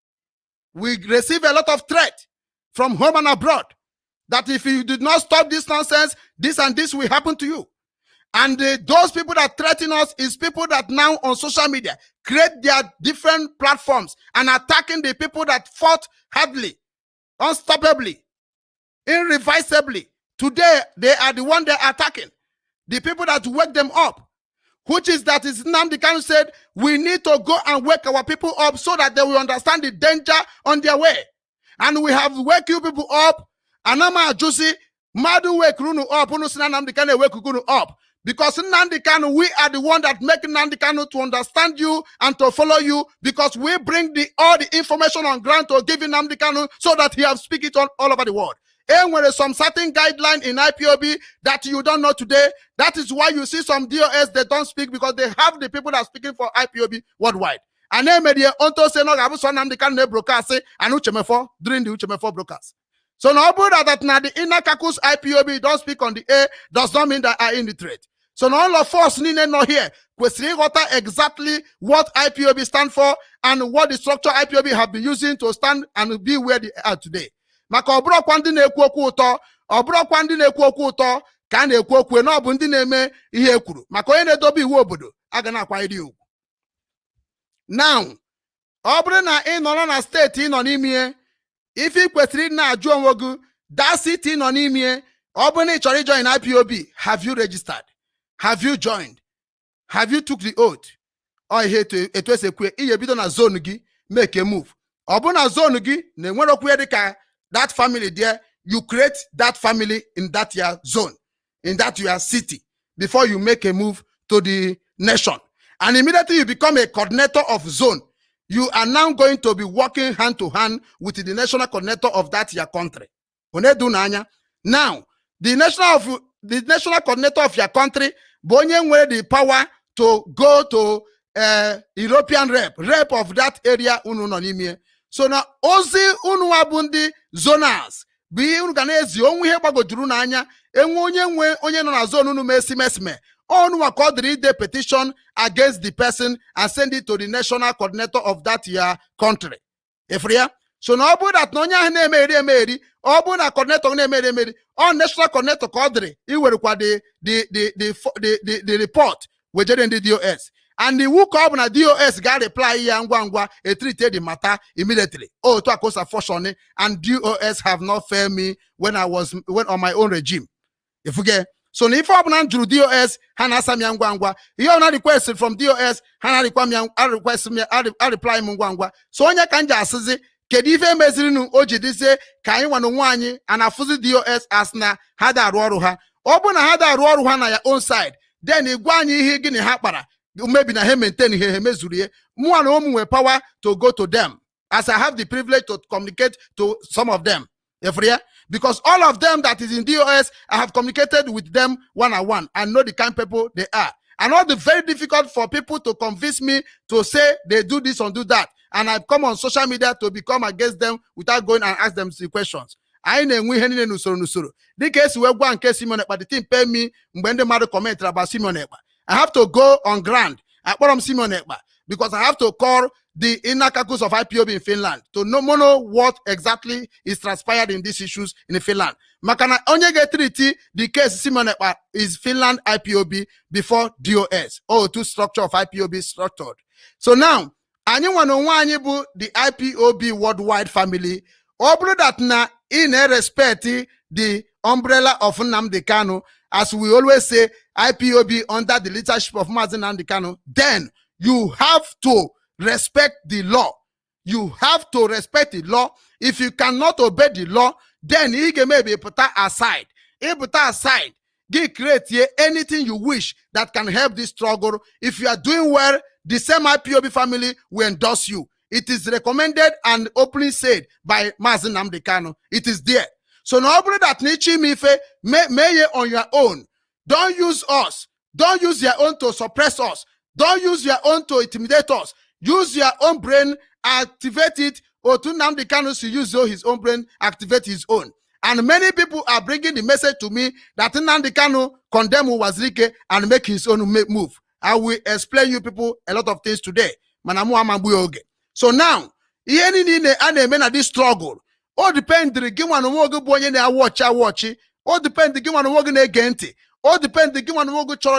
We receive a lot of threat from home and abroad. That if you did not stop this nonsense, this and this will happen to you. And those people that threaten us is people that now on social media create their different platforms and attacking the people that fought hardly, unstoppably, irreversibly. Today, they are the one they are attacking. The people that wake them up. Which is that is NNAMDI KANU said, we need to go and wake our people up so that they will understand the danger on their way. And we have wake you people up. Anama Jusi, Madu wake Runu up, NNAMDI KANU wake Runu up. Because NNAMDI KANU, we are the one that make NNAMDI KANU to understand you and to follow you, because we bring all the information on ground to give NNAMDI KANU so that he have speak it all over the world. And when there's some certain guideline in IPOB that you don't know today, that is why you see some DOS they don't speak, because they have the people that are speaking for IPOB worldwide. And then media onto say no NNAMDI KANU broadcast and Uchemefo during the Uchemefo broadcast. So now that now the inner caucus IPOB don't speak on the air does not mean that I in the trade. So now all of us need not here. Question exactly what IPOB stand for and what the structure IPOB have been using to stand and be where they are today. Maka obro kwandi na-ekwu okwu ụtọ ka na-ekwu okwu na ọ bụ ndị na-eme ihe ekwuru maka onye na-edobe iwu obodo aga na-akwanyere ugwu. Now, ọ bụrụ na ị nọ na steeti ị nọ n'ime ife kwesịrị na-ajụ onwe gị that city ị nọ n'ime ọ bụrụ na ị chọrọ join IPOB, have you registered? Have you joined? Have you took the oath? Ọ ihe etu esekwe ihe bido na zone gị make a move. Ọ bụrụ na zone gị na-enwere okwu dịka that family there, you create that family in that your zone, in that your city, before you make a move to the nation. And immediately you become a coordinator of zone. You are now going to be working hand to hand with the national coordinator of that your country. Now, the national coordinator of your country, Bonye where the power to go to European rep of that area ununonimie. So now ozi unu abundi zonals bi unu ga na-ezi onwe ihe gbagoduru n'anya enwe onye nwe onye nọ na zone unu mesime On called read the petition against the person and send it to the national coordinator of that your country. So no that no nya meri na coordinator meri on national coordinator called he will require the report we did in the DOS. And the who come na DOS got reply ngwa a treated the matter immediately. Oh, to a fortune and DOS have not failed me when on my own regime. If we get so if I'm through DOS, Hana Samyang Gwangwa, you are not requested from DOS, Hana request me, I reply Mungwangwa. So on your kanja says, Kedive Mezrinu Oji dise, Kaiwan Wani, and a fuzzy DOS asna, Hada Roruha, open a Hada Roruha on your own side. Then Iguani Higini Hapara, you may be na him maintaining him Mezurie, Muan with power to go to them, as I have the privilege to communicate to some of them. Because all of them that is in DOS, I have communicated with them one-on-one and know the kind of people they are. And all the very difficult for people to convince me to say they do this or do that. And I've come on social media to become against them without going and ask them the questions. I know we henny nusuru. The case we go and case Simon, but the team pay me when the mother comment about Simon Ekpa. I have to go on ground at bottom Simon Ekpa because I have to call the inner caucus of IPOB in Finland to know what exactly is transpired in these issues in Finland. Makana onye get treaty the case Simon Ekpa is Finland IPOB before DOS. To structure of IPOB structured. So now, anyone the IPOB worldwide family, obro that na in respect the umbrella of NNAMDI KANU, as we always say, IPOB under the leadership of NNAMDI KANU, then you have to respect the law. You have to respect the law. If you cannot obey the law, then he can maybe put that aside. He put that aside. Create here anything you wish that can help this struggle. If you are doing well, the same IPOB family will endorse you. It is recommended and openly said by Nnennaya Anya. It is there. So nobody that nichi mife may on your own. Don't use us. Don't use your own to suppress us. Don't use your own to intimidate us. Use your own brain, activate it, or to Nnamdi Kanu to use his own brain, activate his own. And many people are bringing the message to me that Nnamdi Kanu condemn Wazirike and make his own move. I will explain you people a lot of things today. So now, this struggle. All depends the given watch. All depends the given against. All depends the given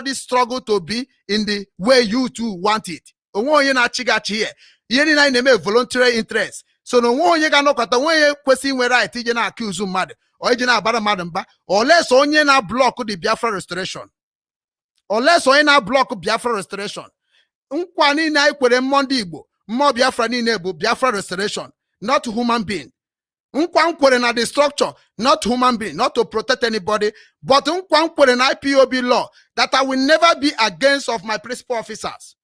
this struggle to be in the way you two want it. Voluntary interest. So no one you cannot cut away question where I teach na accuse mad or madamba or less onye na block the Biafra restoration. Or less onye na block Biafra restoration. Unkwani na ikwere Monday Igbo, more Biafra ni nebo Biafra restoration, not human being. Unkwere na the structure, not human being, not to protect anybody, but unkwere na IPOB law that I will never be against of my principal officers.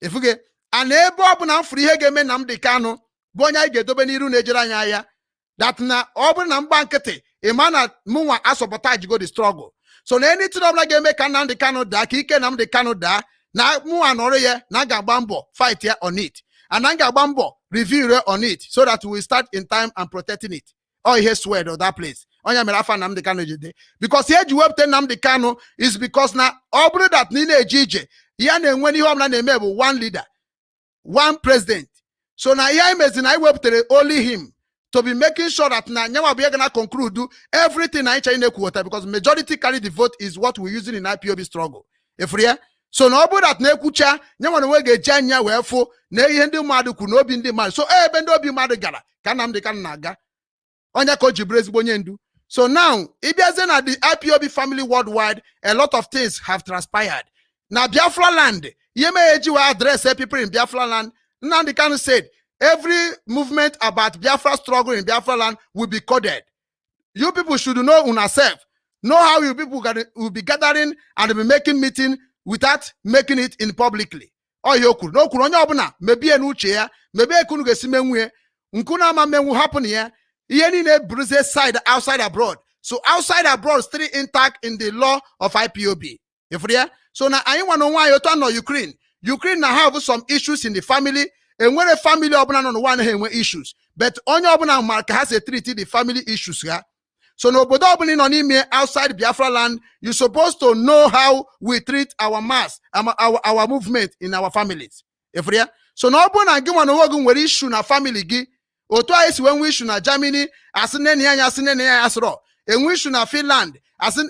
If we get an ebo na free hegeme Nnamdi Kanu, bonya gedobe niru nejiranya ya, that na obu na mbankete, emana muwa asobotage go the struggle. So na anything of na game ka Nnamdi Kanu da, ki ike Nnamdi Kanu da, na muwa nore ye, na gabambo, fight here on it. And na gabambo, review on it, so that we start in time and protecting it. Oh, he swear to that place. Onya merafa Nnamdi Kanu jide. Because here you webte Nnamdi Kanu is because na obu that nine ejije, yana when you have na name one leader, one president. So now here is I webte only him to be making sure that now we are gonna conclude do everything I in quota because majority carry the vote is what we're using in IPOB struggle. If we so no that ne kucha nyama we get janya wefo na ihe ndi madu ku no bi ndi madu so ebe ndi obi madu gara ka Nnamdi Kanu naga onya ko jibrez bonye ndu. So now ibiaze na the IPOB family worldwide a lot of things have transpired. Now Biafra land yeme eji we address people in Biafra land. Nnamdi Kanu said every movement about Biafra struggle in Biafra land will be coded. You people should know on yourself. Know how you people will be gathering and be making meeting without making it in publicly. Oh, yoku no kuronya obuna maybe en uche ya maybe ekunu gesimenwe nkuna ma menwu happen here yeni ne bruise side outside abroad. So outside abroad still intact in the law of IPOB. If there so now I want to why you turn on Ukraine now have some issues in the family and when a family obuna on one hand issues but only obuna mark has a treaty the family issues here. So no obodo no n'ime outside Biafra land, you're supposed to know how we treat our mass, our movement in our families. Efria. So no obu na gị no wogu nwere issue na family gị. Otu anyị si we nwe issue na Germany, asị Nnennaya Anya asị Nnennaya Anya asịrọ. Enwe issue na Finland, asị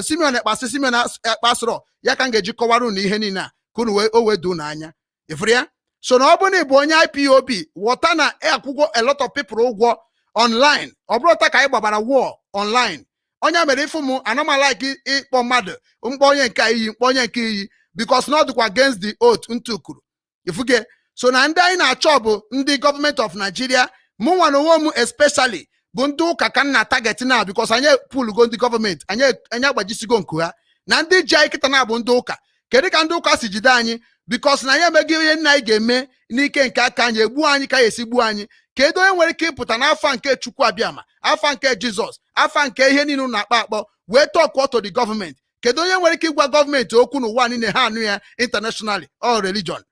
Simeon Ekpa asị Simeon Ekpa asịrọ. Ya ka ngeji kọwaru na ihe niile a kunu we o wedu na anya. Efria. So no obu na bụ onye IPOB, wọta na akwụkwọ a lot of people ụgwọ online. Obrota ka gbabara war online. Onye mere ifu mu like ikpo mmadụ mkpo onye nke iyi mkpo onye nke iyi because not against the oath ntukuru. Ifuge. So na ndị anyị na-achọ bụ ndị government of Nigeria, mụ nwa na onwe m especially bụ ndị ụka ka na target na because anyị pull go ndị government anyị agbajisigo nku ha na ndị ji anyị kịta na bụ ndị ụka. Kedu ka ndị ụka si jide anyị because na anyị emeghị ihe nna anyị ga-eme n'ike nke aka anyị egbu anyị ka esi gbuo anyị. Kedu onye nwere ike ịpụta n'afa nke Chukwu abịama, afa nke Jizọs, afa nke ihe niile na-akpa akpọ wee talk to the government? Kedu onye nwere ike ịgwa gọọmenti okwu n'ụwa niile ha anụ ya internationally or religion?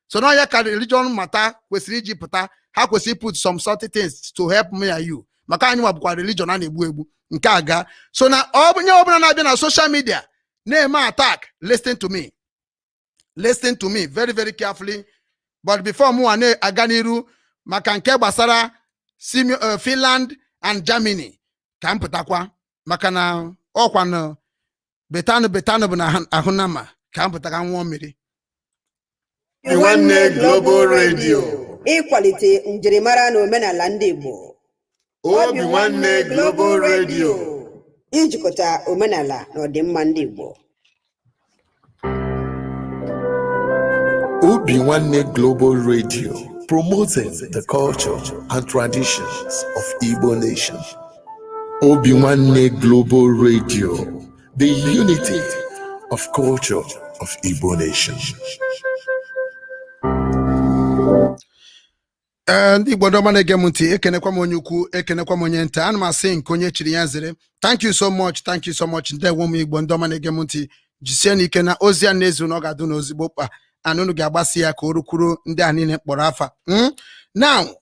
So now ya ka religion mata kwesịrị iji pụta, ha kwesịrị put some certain things to help me and you. Maka anyị nwabụkwa religion a na-egbu egbu nke aga. So na onye ọbụla na-abịa na social media na-eme attack, listen to me. Listen to me very, very carefully. But before mu ane aga n'iru maka nke gbasara Finland and Germany ka mpụtakwa maka na ọkwa na betanu bụ na ahụnama ka mpụtaka nwa mmiri. Obinwannem Global Radio, ịkwalite njirimara na omenala ndị Igbo. Obinwannem Global Radio, ijikọta omenala na ọdịmma ndị Igbo. Obinwannem Global Radio, promoting the culture and traditions of Igbo nation. Obinwannem Global Radio, the unity of culture of Igbo nation. Ndị Igbo ndọma na-ege m ntị, ekenekwa m onye ukwu, ekenekwa m onye nta. Ana m asị nke onye chiri ya zere. Thank you so much, thank you so much. Ndewo m Igbo ndọma na-ege m ntị, jisie n'ike na ozi a na-ezu na ọ ga-adụ n'ozigbo mkpa. Anụnụ ga-agbasi ya ka o rukwuru ndị a niile mkpọrọ afa. Now,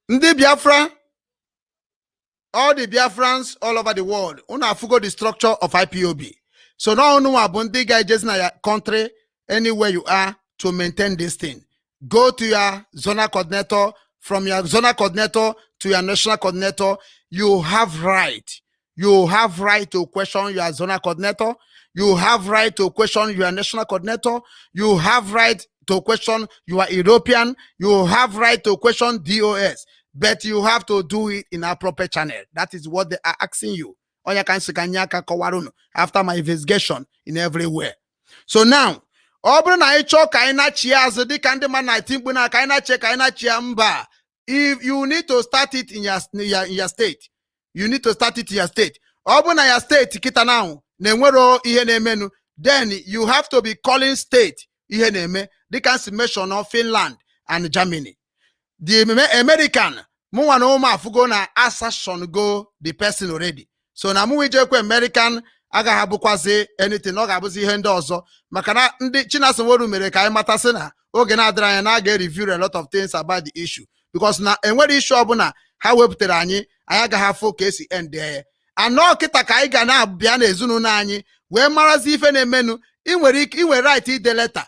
ndị Biafra, all the Biafrans all over the world, unu afugo the structure of IPOB. So now unu bụ ndị ga-ejezi na ya country anywhere you are to maintain this thing. Go to your zonal coordinator, from your zonal coordinator to your national coordinator. You have right. You have right to question your zonal coordinator. You have right to question your national coordinator. You have right to question your European. You have right to question DOS. But you have to do it in a proper channel. That is what they are asking you. After my investigation in everywhere. So now, if you need to start it in your state, you need to start it in your state. Your state then you have to be calling state. They can mention of Finland and Germany. The American, na assassin go the person already. So na American aga habukwazi anything no gabuzi ihe ndị ọzọ maka na ndị Chinasoworu mere ka anyị mata sị na oge na-adịrị anya na aga review a lot of things about the issue because na enwere issue ọbụla ha wepụtara anyị agaghị afọ ka esi end there. Anọ kịta ka anyị ga na-abịa na ezinụlọ anyị wee marazi ife na-emenu. Ị nwere right ide leta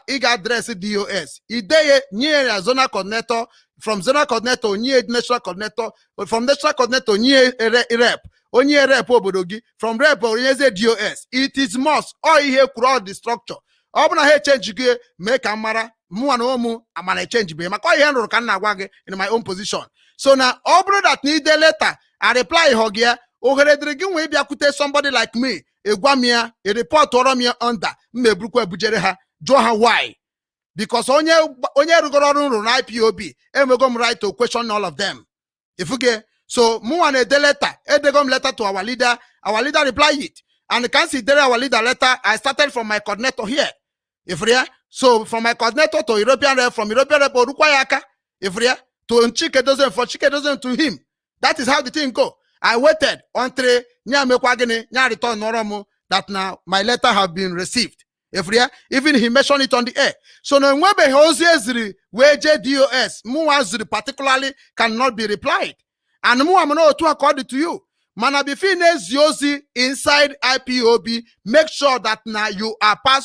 ị ga-adres DOS ideye nye ya zonal coordinator, from zonal coordinator nye national coordinator, from national coordinator nye rep, onye rep obodo gị, from rep onyeze DOS. It is must all ihe kwuru all the structure. Ọ bụ na ha change gị mee ka mara mụnwa na ụmụ amana change be maka ihe nrụrụ ka m na-agwa gị in my own position. So na ọ bụrụ that need a letter I reply ho gị ohere dịrị gị nwee bịakwute somebody like me egwa m ya a report ọrọ m ya under mmebrukwa ebujere ha jụọ ha why. Because onye rugoro ọrụ nrụ na IPOB enwego m right to question all of them. Ifuge. So muwane de letter, edegom letter to our leader reply it. And consider our leader letter, I started from my coordinator here. So from my coordinator to European rep, from European rep to Rukwayaka, to Chike dozen for Chike dozen to him. That is how the thing go. I waited until nya return noromu that now my letter have been received. Even he mentioned it on the air. So no webe hozezri weje DOS muazri particularly cannot be replied. and mu amano otu according to you. Mana bifine ziozi inside IPOB, make sure that now you are part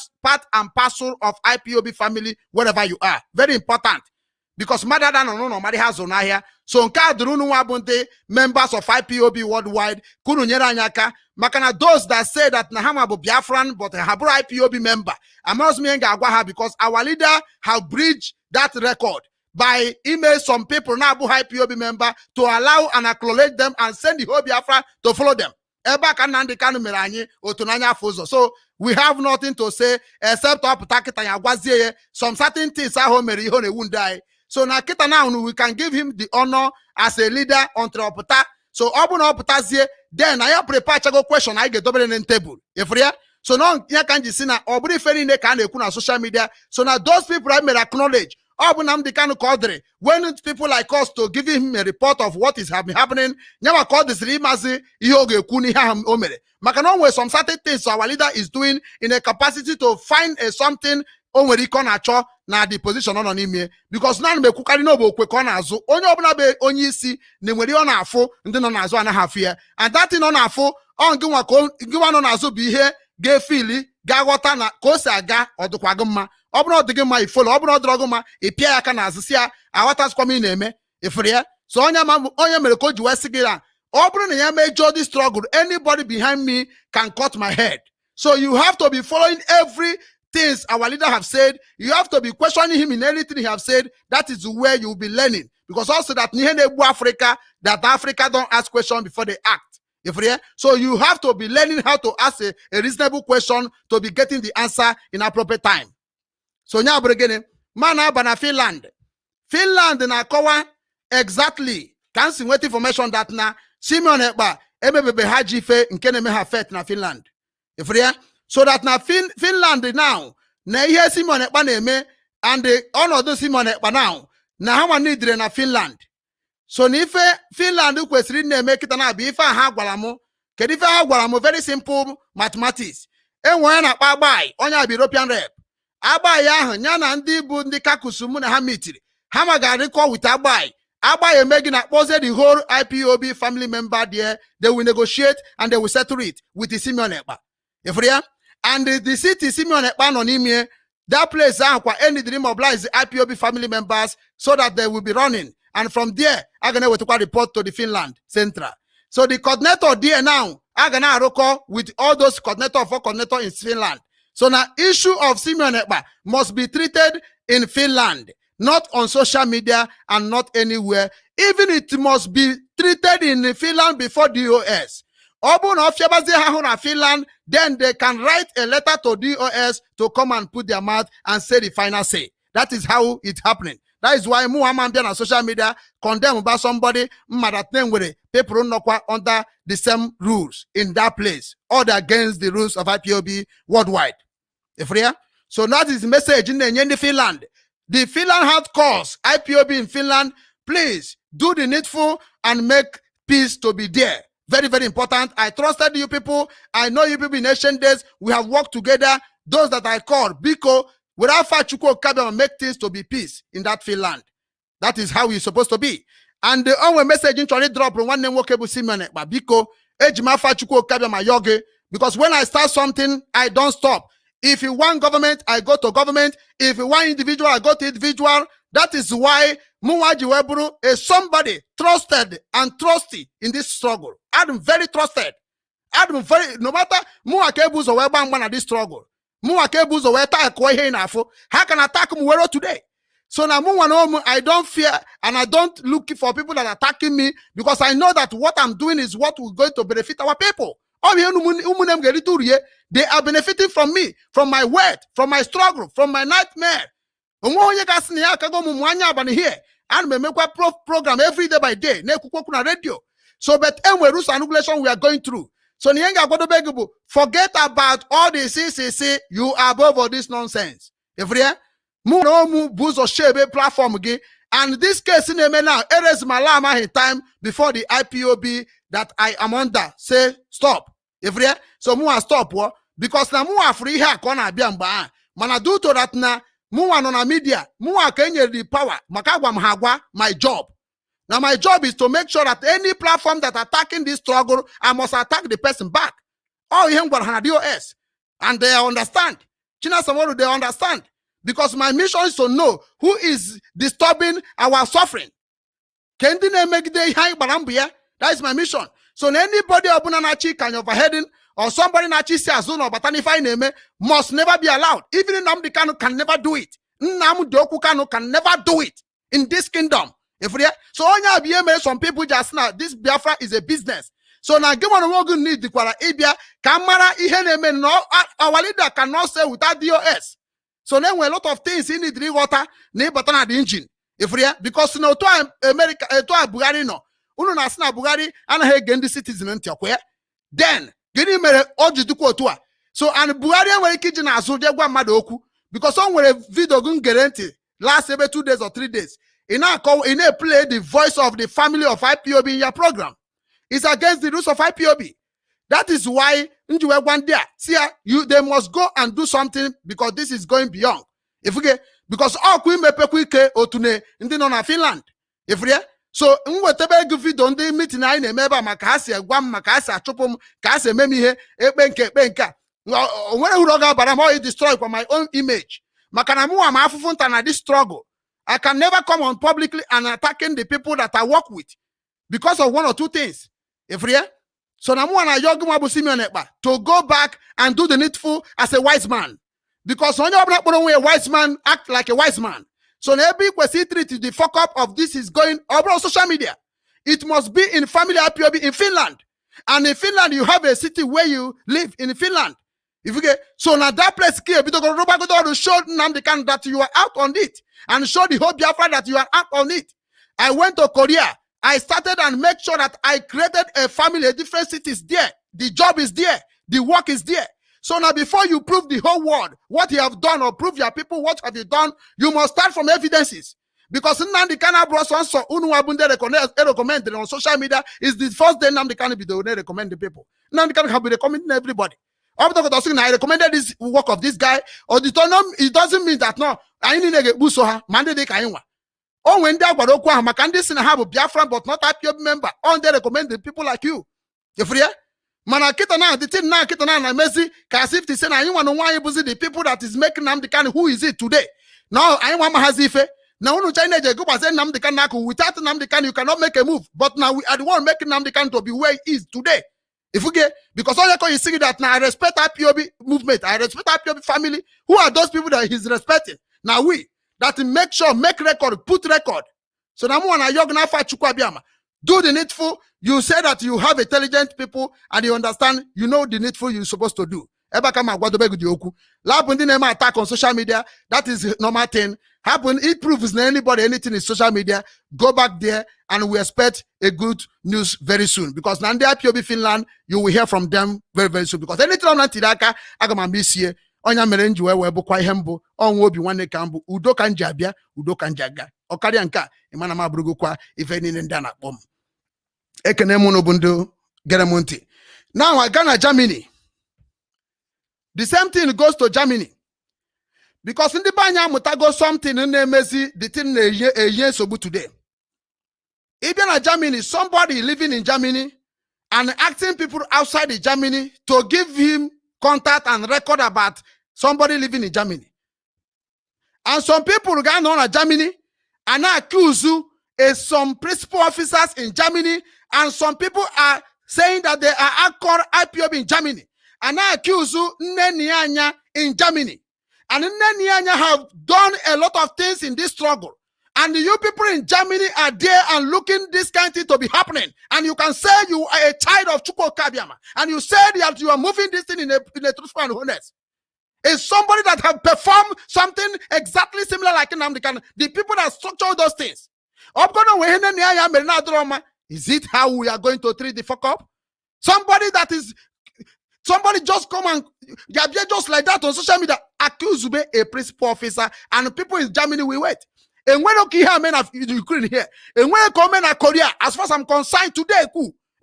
and parcel of IPOB family wherever you are. Very important. Because mother than no nobody has on here. So nka durunu wabunte members of IPOB worldwide, kunu nyera anyaka, makana those that say that Nahama bu Biafran but habro IPOB member. Amos me nga because our leader have breached that record by email some people now bu IPOB member to allow and acknowledge them and send the whole Biafra to follow them. Eba kanandi KANU meranyi otunanya fuzo. So we have nothing to say except some certain things are home won't die. So now we can give him the honor as a leader on Opota. So Obuna Opota then I prepare chago question I get double in table. If we so now you can just see now Obri Ferry can on social media. So now those people I may acknowledge Obunamdi KANU Kodre when people like us to give him a report of what is happening. Never call this Rimazi Yoge Kuni Ham Omere. Makanon with some certain things our leader is doing in a capacity to find something na the position on him because now me kukari no bo kwekona azu onye obuna be onye isi na nwere ọ na-afụ ndị nọ n'azụ anaghị afụ ya and that thing ọ na-afụ ọ ngịnwa ko ngịnwa nọ n'azụ bụ ihe ga-efili ga-aghọta na ka o si aga ọdụkwa gị mma ọ bụrụ ọdị gị mma ifolo ọ bụrụ ọdịrọ gị mma ịpịa ya aka n'azụ si ya aghọtasikwa m ị na-eme ifere ya so onye mere ka o ji wee sị gị na ọ bụrụ na ya major this struggle anybody behind me can cut my head. So you have to be following every things our leader have said. You have to be questioning him in anything he have said. That is where you will be learning. Because also that Africa, that Africa don't ask questions before they act. So you have to be learning how to ask a reasonable question to be getting the answer in appropriate time. So now again, mana bana Finland na kowa exactly can see what information that na Simeon Ekpa emebebe hajife nke na me ha fet na Finland. So that now Finland now na ihe Simon Ekpa na-eme and the ọnọdụ Simon Ekpa now na ha nwa nidire na Finland. So na ife Finland kwesịrị na-eme kịta na abụ ife ha gwara m kedu ife ha gwara m very simple mathematics. Enwe na akpa agbai onye abụ European rep agbai ahụ nya na ndị bụ ndị kakusu mụ na ha mitiri ha ma ga-arịkọ with agbai emegi na kpọzie the whole IPOB family member there. They will negotiate and they will settle it with the Simon Ekpa. And the city Simeon Ekpa on him that place any dream mobilize the IPOB family members so that they will be running. And from there, I'm gonna report to the Finland Central. So the coordinator there now, I'm gonna roko with all those coordinator in Finland. So now issue of Simeon Ekpa must be treated in Finland, not on social media and not anywhere. Even it must be treated in Finland before DOS. Finland, then they can write a letter to DOS to come and put their mouth and say the final say. That is how it's happening. That is why Muhammad on social media condemn about somebody people under the same rules in that place, or against the rules of IPOB worldwide. So that is the message in the Finland. The Finland health cause IPOB in Finland, please do the needful and make peace to be there. Very, very important. I trusted you people. I know you people in ancient days. We have worked together. Those that I called, Biko, without Okechukwu Okabia, make things to be peace in that Finland. That is how it's supposed to be. And the only message in Tony drop from one name Wokebu Simone, but Biko, Ejima Okechukwu Okabia my yogi. Because when I start something, I don't stop. If you want government, I go to government. If you want individual, I go to individual. That is why Muwaji Weburu is somebody trusted and trusty in this struggle. I'm very trusted. I'm very, no matter Muwakebu's or Webang at this struggle. Muwakebu's or Weta, how can I attack Muwero today? So now I don't fear and I don't look for people that are attacking me because I know that what I'm doing is what will going to benefit our people. They are benefiting from me, from my word, from my struggle, from my nightmare. Here and make a program every day by day. Radio. So, but rules and regulation we are going through. So, forget about all the CCC. You are above all this nonsense. Every year, platform again. And this case in now, it is my lama time before the IPOB that I am under. Say stop. Every year, so more stop because now more free here corner biamba. Mana do to that na. Muwa on a media, Muwa Kenya the power, Makagwam Hagwa, my job. Now my job is to make sure that any platform that attacking this struggle, I must attack the person back. All him got DOS. And they understand. China Samoru, they understand. Because my mission is to know who is disturbing our suffering. That is my mission. So anybody Obunanachi can overheading or somebody Nachi Siazun or Batanify name must never be allowed. Even NNAMDI KANU can never do it. NNAMDI KANU can never do it in this kingdom. So some people just now, this Biafra is a business. So now give on a need the Kwara Ibia, Kamara Iheneme, no, our leader cannot say without DOS. So then when a lot of things in the water, Nebatana the engine. Because no to America to Bugari no. Uno nasna Bugari and he gain the citizen in Tokwe. Then getting me oji duko toa. So and Bugari were kitchen as so jagwa madoku because some were video gun guarantee last every 2 days or 3 days. In a play the voice of the family of IPOB in your program. It's against the rules of IPOB. That is why they must go and do something because this is going beyond. If we get because all Queen Mepe Otune in the Finland. If we so whatever give don't they meet in a member Makasi, Guam Makasa, Chopum, Kase Memi, Benka. But I'm already destroyed for my own image. Makanamu am Afuntana this struggle. I can never come on publicly and attacking the people that I work with because of one or two things. If we so now to go back and do the needful as a wise man. Because when you're not a wise man, act like a wise man. So every question the fuck up of this is going over on social media. It must be in family IPOB in Finland. And in Finland, you have a city where you live in Finland. If you get so now that place here, because to show NNAMDI KANU that you are out on it, and show the whole Biafra that you are out on it. I went to Korea. I started and make sure that I created a family, a different cities there. The job is there. The work is there. So now before you prove the whole world what you have done or prove your people what have you done, you must start from evidences. Because NNAMDI KANU brought one so recommended on social media is the first day NNAMDI KANU be the recommend the people. NNAMDI KANU have been recommending everybody. I recommended this work of this guy, or the it doesn't mean that no, I need to get busoha, mandate kainwa. Oh, when they are Makandis and have a Biafra, but not IPOB member, on they recommend the people like you. You free? Manakitana, the thing now, Kitana, Messi, Kasif, the Sena, you want to why the people that is making NNAMDI KANU, who is it today? Now, I want Mahazife. Now, China, go by NNAMDI KANU, without NNAMDI KANU, you cannot make a move. But now we are the one making NNAMDI KANU to be where he is today. If we get because all you see that now I respect IPOB movement, I respect IPOB family. Who are those people that he's respecting? Now we that make sure, make record, put record. So now do the needful. You say that you have intelligent people and you understand, you know the needful you're supposed to do. Lab attack on social media, that is a normal thing. Happen, it proves anybody anything in social media. Go back there and we expect a good news very soon. Because now the IPOB Finland, you will hear from them very, very soon. Because anytime Nantiraka, Agama miss here, Onya Merenju, where Bukwa Hembo, on Obinwannem Kambu, Udo Kanjabia, Udo Kanjaga, Okarianka, Imanama Brugukwa, if any Ndana bomb. Ekenemono Bundu, Geramonti. Now I Ghana, Germany. The same thing goes to Germany. Because in the Banya Mutago something in the the thing a year so good today. Even in Germany, somebody living in Germany and asking people outside of Germany to give him contact and record about somebody living in Germany. And some people going on at Germany and now accuse you some principal officers in Germany, and some people are saying that they are called IPOB in Germany. And I accuse you Nnennaya Anya in Germany. And Nnennaya Anya have done a lot of things in this struggle. And you people in Germany are there and looking this kind of thing to be happening. And you can say you are a child of Chukwu Kabiama. And you said that you are moving this thing in a truthful and honest. It's somebody that have performed something exactly similar like NNAMDI KANU. The people that structure those things. Is it how we are going to treat the fuck up? Somebody just come and just like that on social media accuse me a principal officer, and people in Germany will wait. And when okay here men of Ukraine here, and when I come in Korea, as far as I'm concerned today,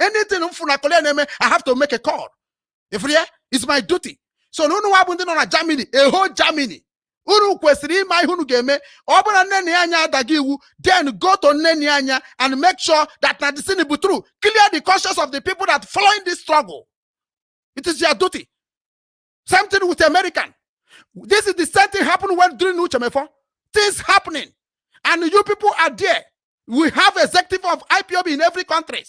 anything I have to make a call. If it's my duty. So no happened on Germany, a whole Germany. Unu kwesịrị ịma ihe unu ga-eme. Ọ bụrụ na Nnennaya Anya adaghị iwu, then go to Nnennaya Anya and make sure that na the sin is true. Clear the conscience of the people that following this struggle. It is your duty. Same thing with American. This is the same thing happened when during Uchemefo. Things happening. And you people are there. We have executive of IPOB in every country.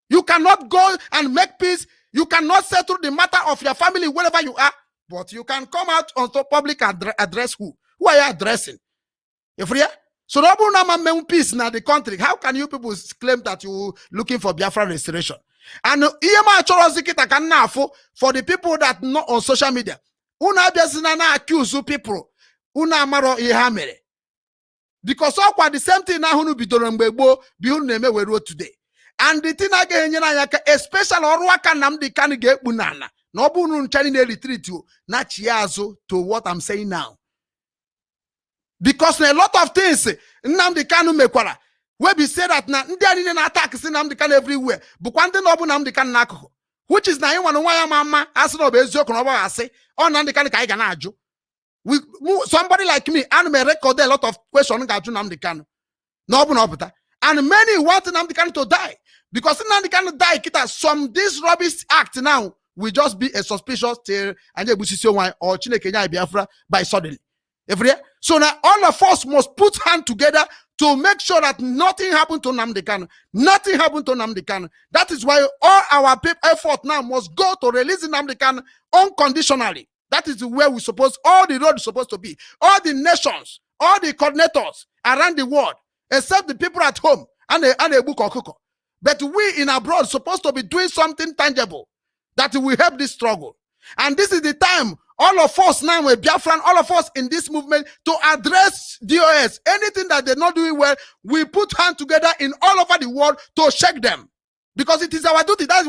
You cannot go and make peace. You cannot settle the matter of your family wherever you are. But you can come out on the public address who? Who are you addressing? If we are so peace in the country, how can you people claim that you looking for Biafra restoration? And for the people that not on social media, una accuse people, una maro ihamere. Because all the same thing now be done today. And the thing again, especially Orwaka Namdi can get bunana. No bunun chani retreat you, not chiazo to what I'm saying now. Because a lot of things Nnamdi Kanu mekwara. We be say that na ndị anyị na-attack si Nnamdi Kanu everywhere. Bukwa ndị na ọ bụ Nnamdi Kanu n'akụkụ. Which is na anyị nwa ya mama asị na ọ bụ eziokwu na ọ bụ asị. Ọ Nnamdi Kanu ka anyị ga na-ajụ. Somebody like me, and may record a lot of questions ga-ajụ Nnamdi Kanu. Na ọ bụ na ọ pụta. And many want Nnamdi Kanu to die. Because Nnamdi Kanu die, kita some this rubbish act now will just be a suspicious tale and or Chineke Nyai Biafra by suddenly. So now all of us must put hands together to make sure that nothing happened to Nnamdi Kanu. Nothing happened to Nnamdi Kanu. That is why all our effort now must go to releasing Nnamdi Kanu unconditionally. That is where we suppose, all the road is supposed to be. All the nations, all the coordinators around the world, except the people at home and a book or cook. But we in abroad supposed to be doing something tangible that will help this struggle. And this is the time, all of us now, we're Biafran, all of us in this movement to address DOS. Anything that they're not doing well, we put hands together in all over the world to shake them. Because it is our duty. That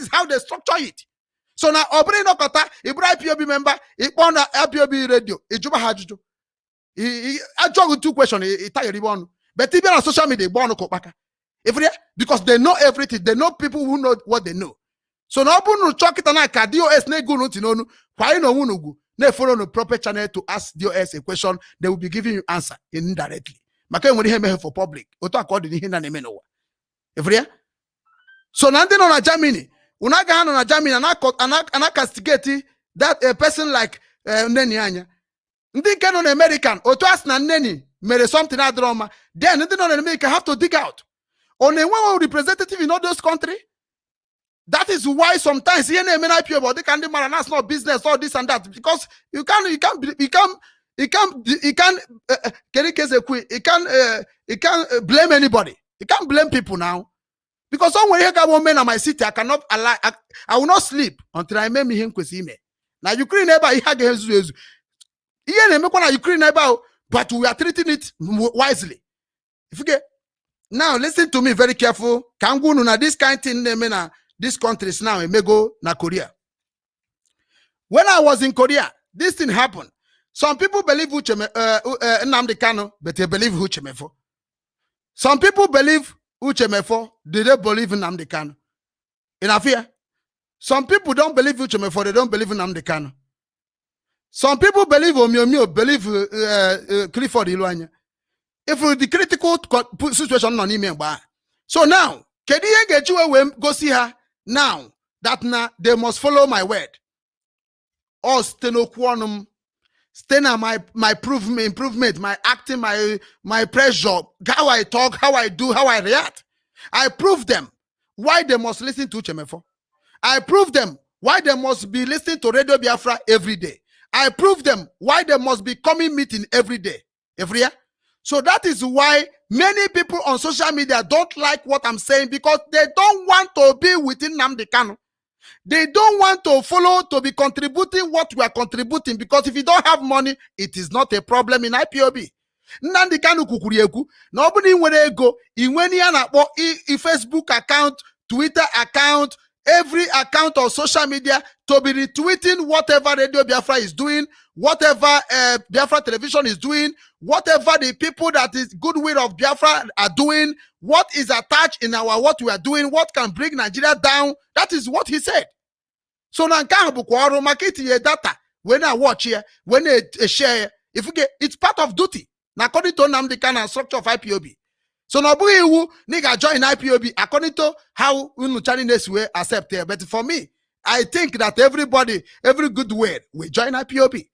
is how they structure it. So now, Obri no kota, Ibra IPOB member, Ibona IPOB radio, Ijuba Hajuju. I jog 2 questions, but even on social media, because they know everything, they know people who know what they know. So now, DOS ne go no why no unugu ne follow no proper channel to ask DOS a question, they will be giving you answer indirectly. Make when he for public, oto according to him na neme no. So now on a Germany, unaga on a Germany and castigate that a person like Nnennaya Anya. Ndi can on American, oto ask na Neni made something at drama. Then on America have to dig out. Only one representative in all those countries. That is why sometimes here IPOB they can demand that's not business or this and that, because you can't blame anybody. You can't blame people now. Because someone here got men in my city, I cannot allow, I will not sleep until I make me him kwesime. Now Ukraine neighbor he had Ukraine neighbor, but we are treating it wisely. If you get now listen to me very careful. Kangunu na this kind of thing these countries now may go na Korea. When I was in Korea, this thing happened. Some people believe Nnamdi Kanu, but they believe Uchemefo. Some people believe Uchemefo, they don't believe in Nnamdi Kanu. In Afia, some people don't believe Uchemefo, they don't believe in Nnamdi Kanu. Some people believe Omiomio, believe Clifford Iluanya. If the critical situation on email, so now, can you get you go see her? Now that they must follow my word. Or stenoquanum, stena my improvement, my acting, my pressure, how I talk, how I do, how I react. I prove them why they must listen to Uchemefo. I prove them why they must be listening to Radio Biafra every day. I prove them why they must be coming meeting every day. Every year. So that is why many people on social media don't like what I'm saying, because they don't want to be within Nnamdi Kanu. They don't want to follow, to be contributing what we are contributing, because if you don't have money, it is not a problem in IPOB. Nnamdi Kanu kukurieku, nobody will go in when you have a Facebook account, Twitter account, every account on social media to be retweeting whatever Radio Biafra is doing, whatever Biafra television is doing, whatever the people that is goodwill of Biafra are doing, what is attached in our what we are doing, what can bring Nigeria down. That is what he said. So now market data when I watch here, when I share, If you get, it's part of duty. Now, according to NNAMDI kind of structure of IPOB. So now, nigga join IPOB according to how Chinese will accept it. But for me, I think that everybody, every good word will join IPOB.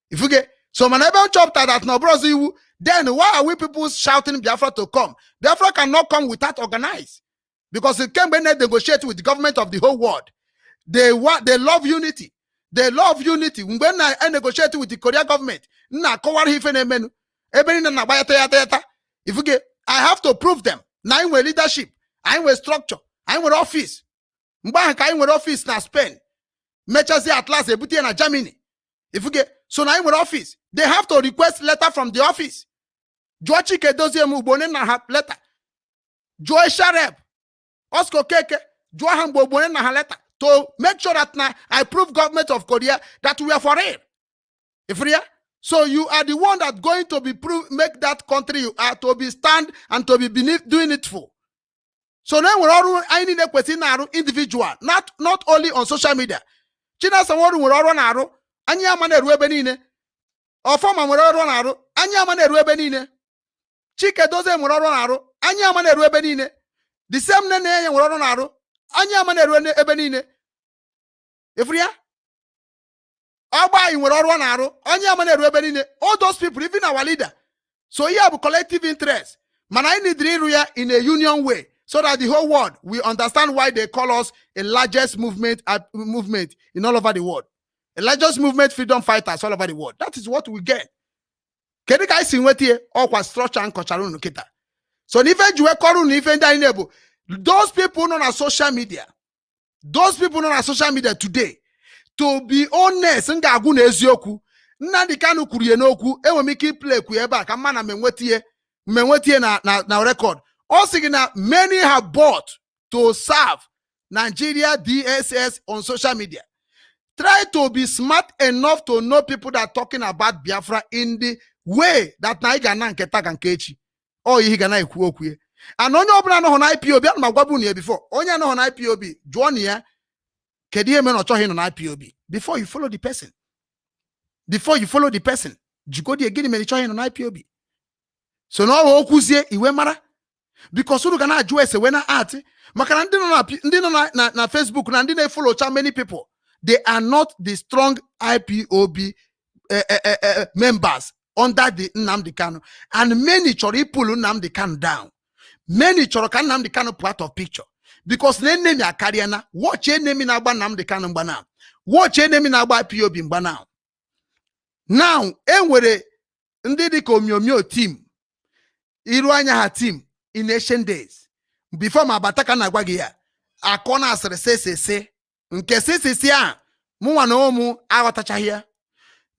If you get, so whenever chapter that now, brother, then why are we people shouting Biafra to come? Biafra cannot come without organize, because it can be negotiate with the government of the whole world. They love unity. They love unity. When I negotiate with the Korean government, if you get, I have to prove them. Now I'm with leadership, I'm with structure, I'm with office. I'm with office na Spain. Mechazi at last, they na Germany. If you get, so now I'm with office. They have to request letter from the office. Joachi Kedozie Mubone na have letter. Joy Sharep. Osco Keke. Joaham Bobone na letter. To make sure that now I prove government of Korea that we are for it. If we are, so you are the one that going to be make that country you are to be stand and to be beneath doing it for. So now we're all I need a question individual, not only on social media. China someone will run arrow, Anya mane ruebenine, or former will run arrow, Anya mane ruebenine. Chike doze will run arrow, Anya mane ruebenine. The same Nnennaya will run arrow, Anya mane ruebenine. If we are all those people, even our leader. So you have a collective interest. Man, I need in a union way, so that the whole world will understand why they call us a largest movement in all over the world. A largest movement freedom fighters all over the world. That is what we get. Can you guys see what here? All structure and culture. So if you are those people on social media, today, to be honest, nga agụ na eziokwu, Nnamdi Kanu kwurie n'okwu, enwe ike play kwu ebe a ka mma na menwetie na record. Also, many have bought to serve Nigeria DSS on social media. Try to be smart enough to know people that are talking about Biafra in the way that na iga na nketa ka nkechi. Oh, ihe ga na ekwu okwu. And onye obula no na IPOB, an magwabu ni before. Onye no na IPOB, join ya. Before you follow the person. You go there again on IPOB. So now okuzie iwe mara. Because you gonna address when art. Makana ndi na Facebook na ndi na follow many people. They are not the strong IPOB members under the Nnamdi Kanu. And many chori pull Nnamdi Kanu down. Many chori can Nnamdi Kanu part of picture. Because name ya kariana, watch name na agba Nnamdi Kanu mbana. Watch name na agba IPOB mbana. Now, enwere ndị dịka omyomyo team. Iru anya ha team in ancient days. Before ma bataka na agwa gị ya, akona asịrị sesese. Nke sesese a, mụnwa na ụmụ aghọtachaghị ya.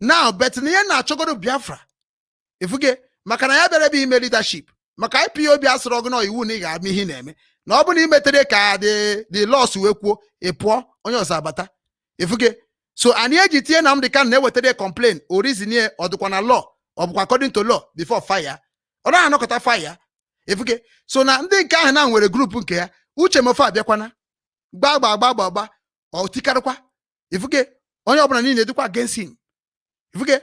Now, bet na ihe na-achọgoro Biafra. Ifuge, maka na ya bịara ebe ime leadership. Maka IPOB asịrị ọgụ na iwu na ị ga-ama ihe na-eme. Na ọ bụ na imetere ka the loss wee kwuo ịpụọ onye ọzọ abata. Ifuge, so anyị eji tie Nnamdi Kanu na-ewetere complain o reason ye ọ dịkwa na law ọ bụkwa according to law before fire. Ọ naghị anọkọta fire. Ifuge, so na ndị nke ahụ na nwere group nke ya uche mofe abịakwana gba ọ tikarịkwa. Ifuge, onye ọbụla niile dịkwa against him. Ifuge,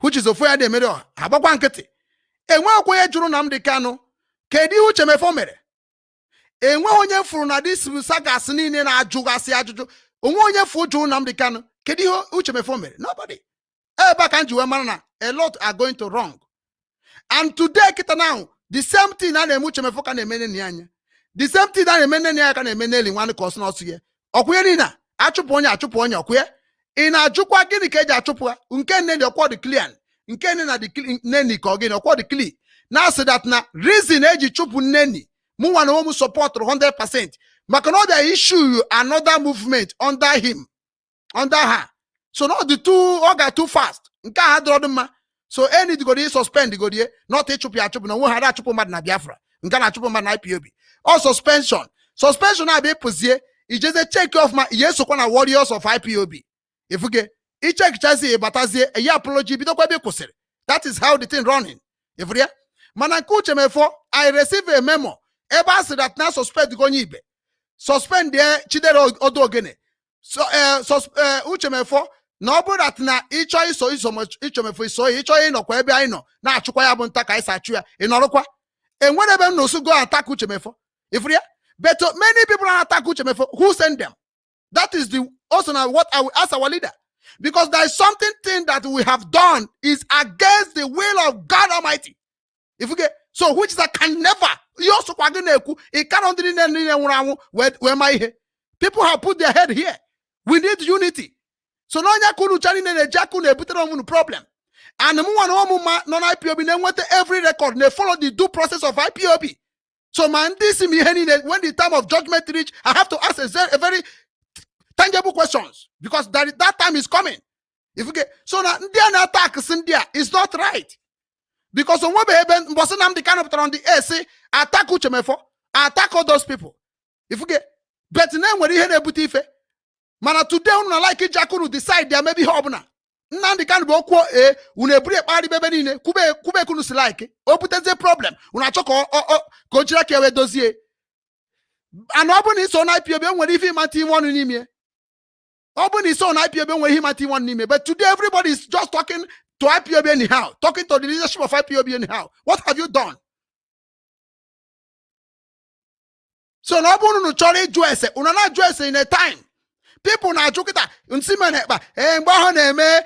which is ofu ya na-emere ọha agbakwa nkịtị. Enweghịkwa onye jụrụ Nnamdi Kanu kedu ihe uche mefo mere. Enwe onye furu na dis sagas niile na-ajụgasị ajụjụ. Onwe onye furu jụrụ Nnamdi Kanu kedu ihe uche mefo mere. Nobody. Ebe ka njiwe mara na a lot are going to wrong. And today kita now the same thing na na-eme uche mefo ka na-eme n'enyi anya. The same thing na na-eme n'enyi anya ka na-eme n'eli nwanne ka ọsọ n'ọsọ ya. Ọkwụye niile achụpụ onye ọkwụye. Ị na-ajụkwa gịnị ka eji achụpụ ha? Nke nne dị ọkwọ dị clear. Nke nne na dị nne ka ọ gịnị ọkwọ dị clear. Na say that na reason eji chụpụ nne Mụnwa na ụmụ support 100%. Maka na ọ bịa issue another movement under her. So not the two ọ ga too fast. Nke a dọrọ dị mma. So any digodi suspend digodi not ịchụpụ ya achụpụ na nwe ha achụpụ mmadụ na Biafra. Nke na achụpụ mmadụ na IPOB. Or suspension. Suspension na-abịa pụzie ijeze check off ma yesokwa na warriors of IPOB. Ifuge, I check chazi batazie a apology bidokwa ebe kwụsịrị. That is how the thing running. Ifuge, mana nke uche mefo I receive a memo. Ebe asị that na suspend gonye ibe. Suspend there chidere odo ogene. So uche mefo No, but that na each so much each of so each no kwebe I know. Na chukwa ya bunta ka isa chua. Inorokwa. And whenever no so go attack Uchemefo. If we but many people are attack Uchemefo. Who sent them? That is the also now what I will ask our leader. Because there is something that we have done is against the will of God Almighty. If we get so which that can never you also it cannot where my people have put their head here. We need unity. So no yakunu chani ne jaku ne butere problem. And non IPOB went every record they follow the due process of IPOB. So man, this when the time of judgment reach, I have to ask a very tangible questions because that time is coming. If we get so now the attack is not right. Because on what behavior the kind of on the air say attack Uchemefo, attack all those people. If we get but then when you hear the mana today una like Jakuru decide there may be hobna. Nnamdi Kanu bo kwa unebri party bebe nine kube kunu si like oputeze problem una choko ko jira kewe dozie and obun is on IPOB nwere ife mati one n'ime obun is on IPOB nwere ife mati one n'ime but today everybody is just talking to IPOB anyhow, talking to the leadership of IPOB anyhow. What have you done? So no bunu chori juese unana juese in a time. People na jukita unsimen Ekpa ngba na eme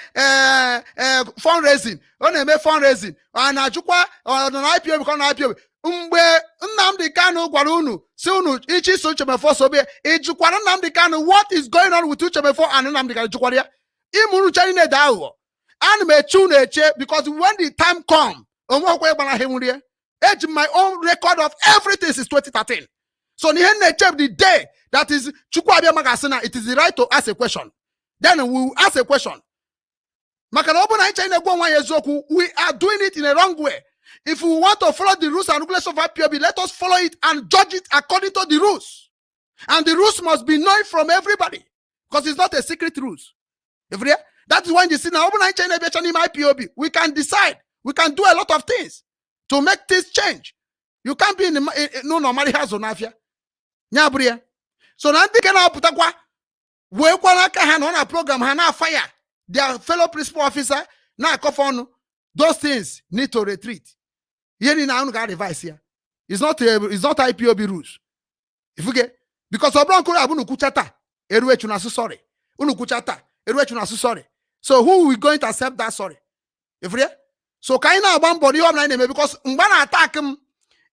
fundraising on eme fundraising na jukwa on IPOB because na IPOB mgbe Nnamdi Kanu gwara unu si unu ichi so Uchemefo sobe ejukwa Nnamdi Kanu what is going on with Uchemefo and Nnamdi Kanu jukwa ya imuru chari ne dawo and me tune eche because when the time come age my own record of everything since 2013. So the day that is Chukwabia Magasina, it is the right to ask a question. Then we will ask a question. We are doing it in a wrong way. If we want to follow the rules and regulations of IPOB, let us follow it and judge it according to the rules. And the rules must be known from everybody. Because it's not a secret rules. That is when you see now IPOB. We can decide. We can do a lot of things to make things change. You can't be in no normally has on Afia. Nyabria. So now they can put a program hana fire. Their fellow principal officer now on those things need to retreat. Here in our advice here. It's not IPOB rules. If we get because Obran Kura Abunu Kuchata, Eruechunasu sorry. Unukuchata, Eruechunasu sorry. So who we going to accept that sorry? If we so kaina one body because mbana attack him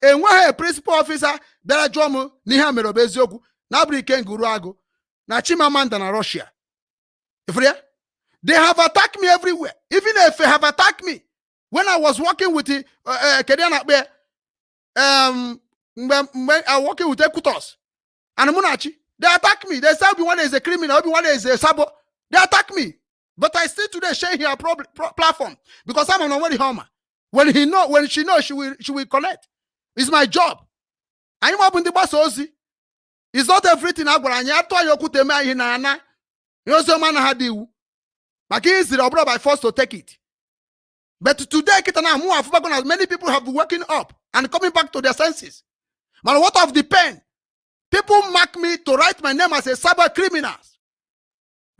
and when a principal officer bela jomo niha merobezoku na briken guruago na Chimamanda na Russia. If we they have attacked me everywhere. Even if they have attacked me when I was working with the Kediana when I working with Ekutos and Munachi, they attack me. They say Obiwannem is a criminal, Obiwannem is a sabo. They attack me. But I still today share here platform because I'm on the Homer. When she knows, she will connect. It's my job. I'm up in the boss Ozi. It's not everything I got. By force to take it. But today, many people have been waking up and coming back to their senses. But what of the pen? People mark me to write my name as a cyber criminal.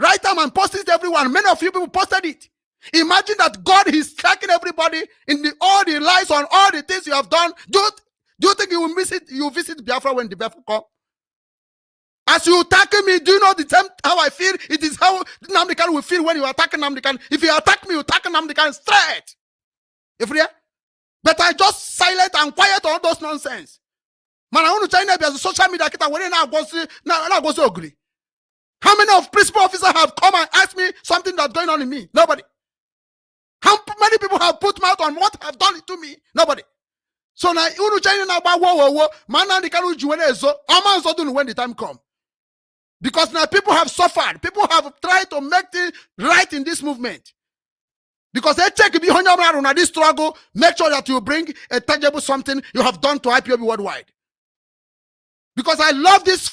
Write them and post it everyone. Many of you people posted it. Imagine that God is tracking everybody in all the lies on all the things you have done. Do you think you will miss it? You visit Biafra when the Biafra come? As you attack me, do you know the same how I feel? It is how Nnamdi Kanu will feel when you attack Nnamdi Kanu. If you attack me, you attack Nnamdi Kanu straight. But I just silent and quiet all those nonsense. Man, I want to China as a social media kita when now go so ugly. How many of principal officers have come and asked me something that's going on in me? Nobody. How many people have put mouth on what have done it to me? Nobody. So now you China now man the Kanu juene so aman so do when the time come. Because now people have suffered. People have tried to make things right in this movement. Because they check if you on this struggle, make sure that you bring a tangible something you have done to IPOB worldwide. Because I love this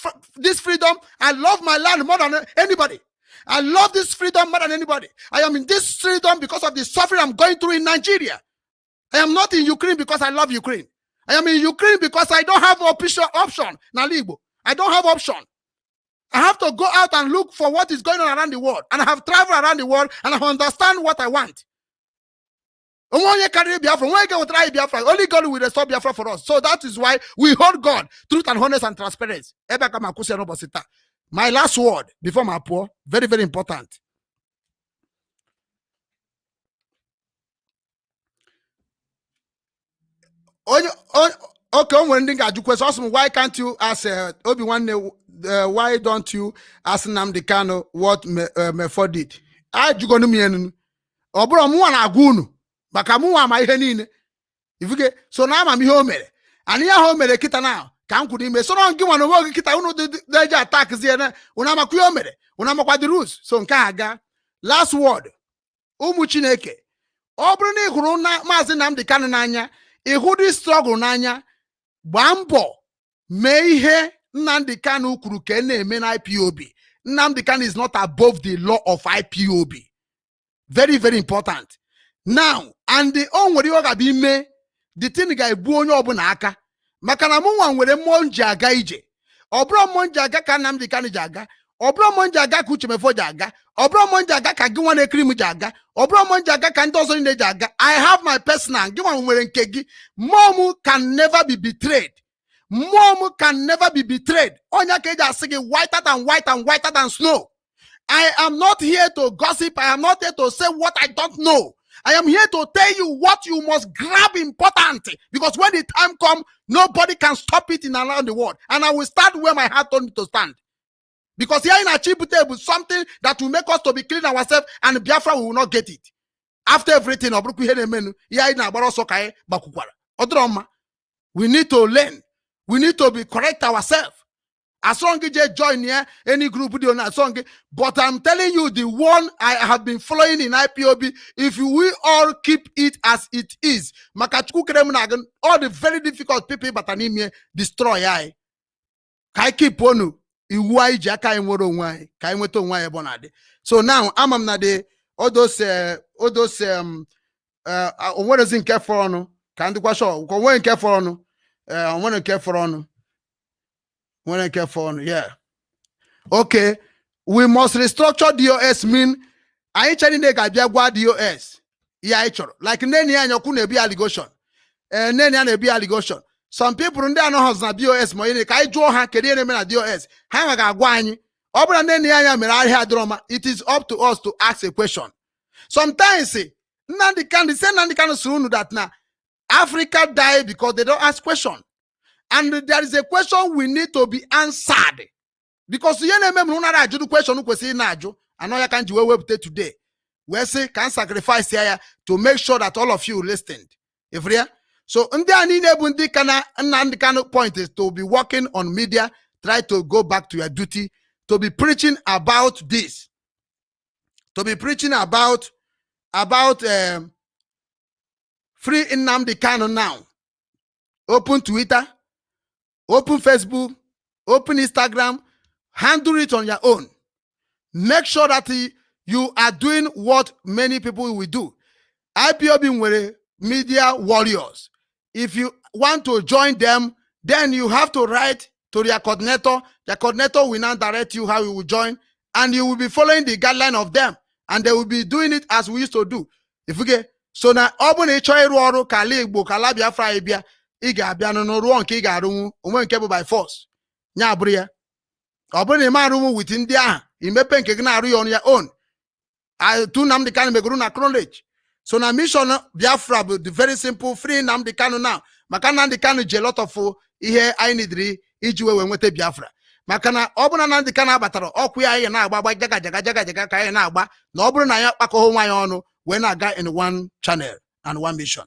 freedom. I love my land more than anybody. I love this freedom more than anybody. I am in this freedom because of the suffering I'm going through in Nigeria. I am not in Ukraine because I love Ukraine. I am in Ukraine because I don't have option. Nalibo. I don't have option. I have to go out and look for what is going on around the world. And I have traveled around the world and I understand what I want. Only God will restore Biafra for us. So that is why we hold God, truth and honesty and transparency. My last word before my poor, very, very important. Okay, why can't you ask Obinwannem? Why don't you ask Nnamdi Kanu what Mefo did? I jugonu mienu. Obro mu na agunu. Baka mu wa ma ihe niile. Ifuke so na ama mi ho mere. Ani ya ho mere kita now. Ka m kwuru ime so no ngi wana wo kita unu deje attack zie na una makwu yo mere. Una makwa the rules. So nke aga. Last word. Ụmụ Chineke. Ọ bụrụ na ị hụrụ na Maazị Nnamdi Kanu n'anya, ị hụ dị struggle n'anya, gbaa mbọ mee ihe Nnamdi Kanu kwuru ka na-eme na IPOB. Nnamdi Kanu is not above the law of IPOB. Very, very important. Now, and the onwere ọ ga-abịa ime, the thing ga-ebu onye ọbụla aka. Maka na mụnwa nwere mmụọ nji aga ije. Ọ bụrụ mmụọ nji aga ka Nnamdi Kanu ji aga. Ọ bụrụ mmụọ nji aga ka Uche Mefo ji aga. Ọ bụrụ mmụọ nji aga ka gị nwa na-ekiri m ji aga. Ọ bụrụ mmụọ nji aga ka ndị ọzọ niile ji aga. I have my personal. Gị nwa nwere nke gị. Mmụọ m can never be betrayed. Mmụọ m can never be betrayed. Onye ka eji asị gị whiter than white and whiter than snow. I am not here to gossip. I am not here to say what I don't know. I am here to tell you what you must grab important. Because when the time comes, nobody can stop it in around the world. And I will start where my heart told me to stand. Because here in Achievable, something that will make us to be clean ourselves, and Biafra will not get it. After everything, we need to learn. We need to be correct ourselves. As long as you join here, any group video na song. But I'm telling you, the one I have been following in IPOB, if we all keep it as it is, Okechukwu, all the very difficult people but anemia destroy I. Kai keep onu. So now I'm na de all those what is in care for no can't question when care for no when care for no when care for no yeah. Okay, we must restructure DOS mean I ain't telling DOS yeah like Nnennaya Anya could be allegation Nnennaya be allegation. Some people in there know how DOS money. Kai draw her career name na DOS. Hang a guany. Obra Nnennaya Anya drama. It is up to us to ask a question. Sometimes say Nnamdi Kanu soon that now Africa die because they don't ask question. And there is a question we need to be answered. Because you remember na do question kwesi na aju. I know you can't do web today. We say can sacrifice here to make sure that all of you listened. If real. So Nnamdi Kanu point is to be working on media, try to go back to your duty, to be preaching about this, to be preaching about free Nnamdi Kanu now. Open Twitter, open Facebook, open Instagram, handle it on your own. Make sure that you are doing what many people will do. IPOB were media warriors. If you want to join them, then you have to write to their coordinator. The coordinator will now direct you how you will join, and you will be following the guideline of them, and they will be doing it as we used to do. If we get so now, open a choice ruoro kala Igbo kala Biafra ebia iga abia no ruo nke iga arunwu onwe nke bụ by force. Nya aburu ya. Open a man room with India. Imepe nke na aru on your own. I do Nnamdi Kanu meguru na knowledge. So now mission Biafra will be very simple, free Nnamdi Kanu now. Maka Nnamdi Kanu je lot of ihe I need ijiwe wenwete Biafra. Maka na obuna Nnamdi Kanu abatara okwu ya na agba jaga ka ya na agba na oburu na ya kpakọ nwa ya ọnụ we na aga in one channel and one mission.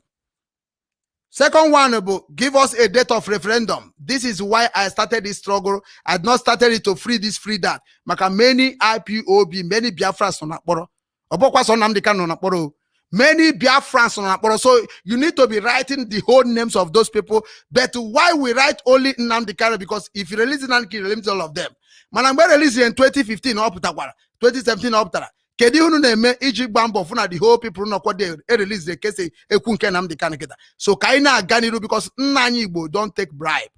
Second one, give us a date of referendum. This is why I started this struggle. I had not started it to free this, free that. Maka many IPOB, many Biafrans on Akporo. Obokwa so Nnamdi Kanu on Akporo. Many Biafrans on Akporo. So you need to be writing the whole names of those people. But why we write only Nnamdi Kanu? Because if you release Nnamdi Kanu, release all of them. Manangbe released in 2015 2017 Kedi hunu na-eme iji gbambo funa the whole people no kwade release the case ekwu nke Nnamdi Kanu kita. So ka ị na-aga n'iru because nna anyị Igbo don't take bribe.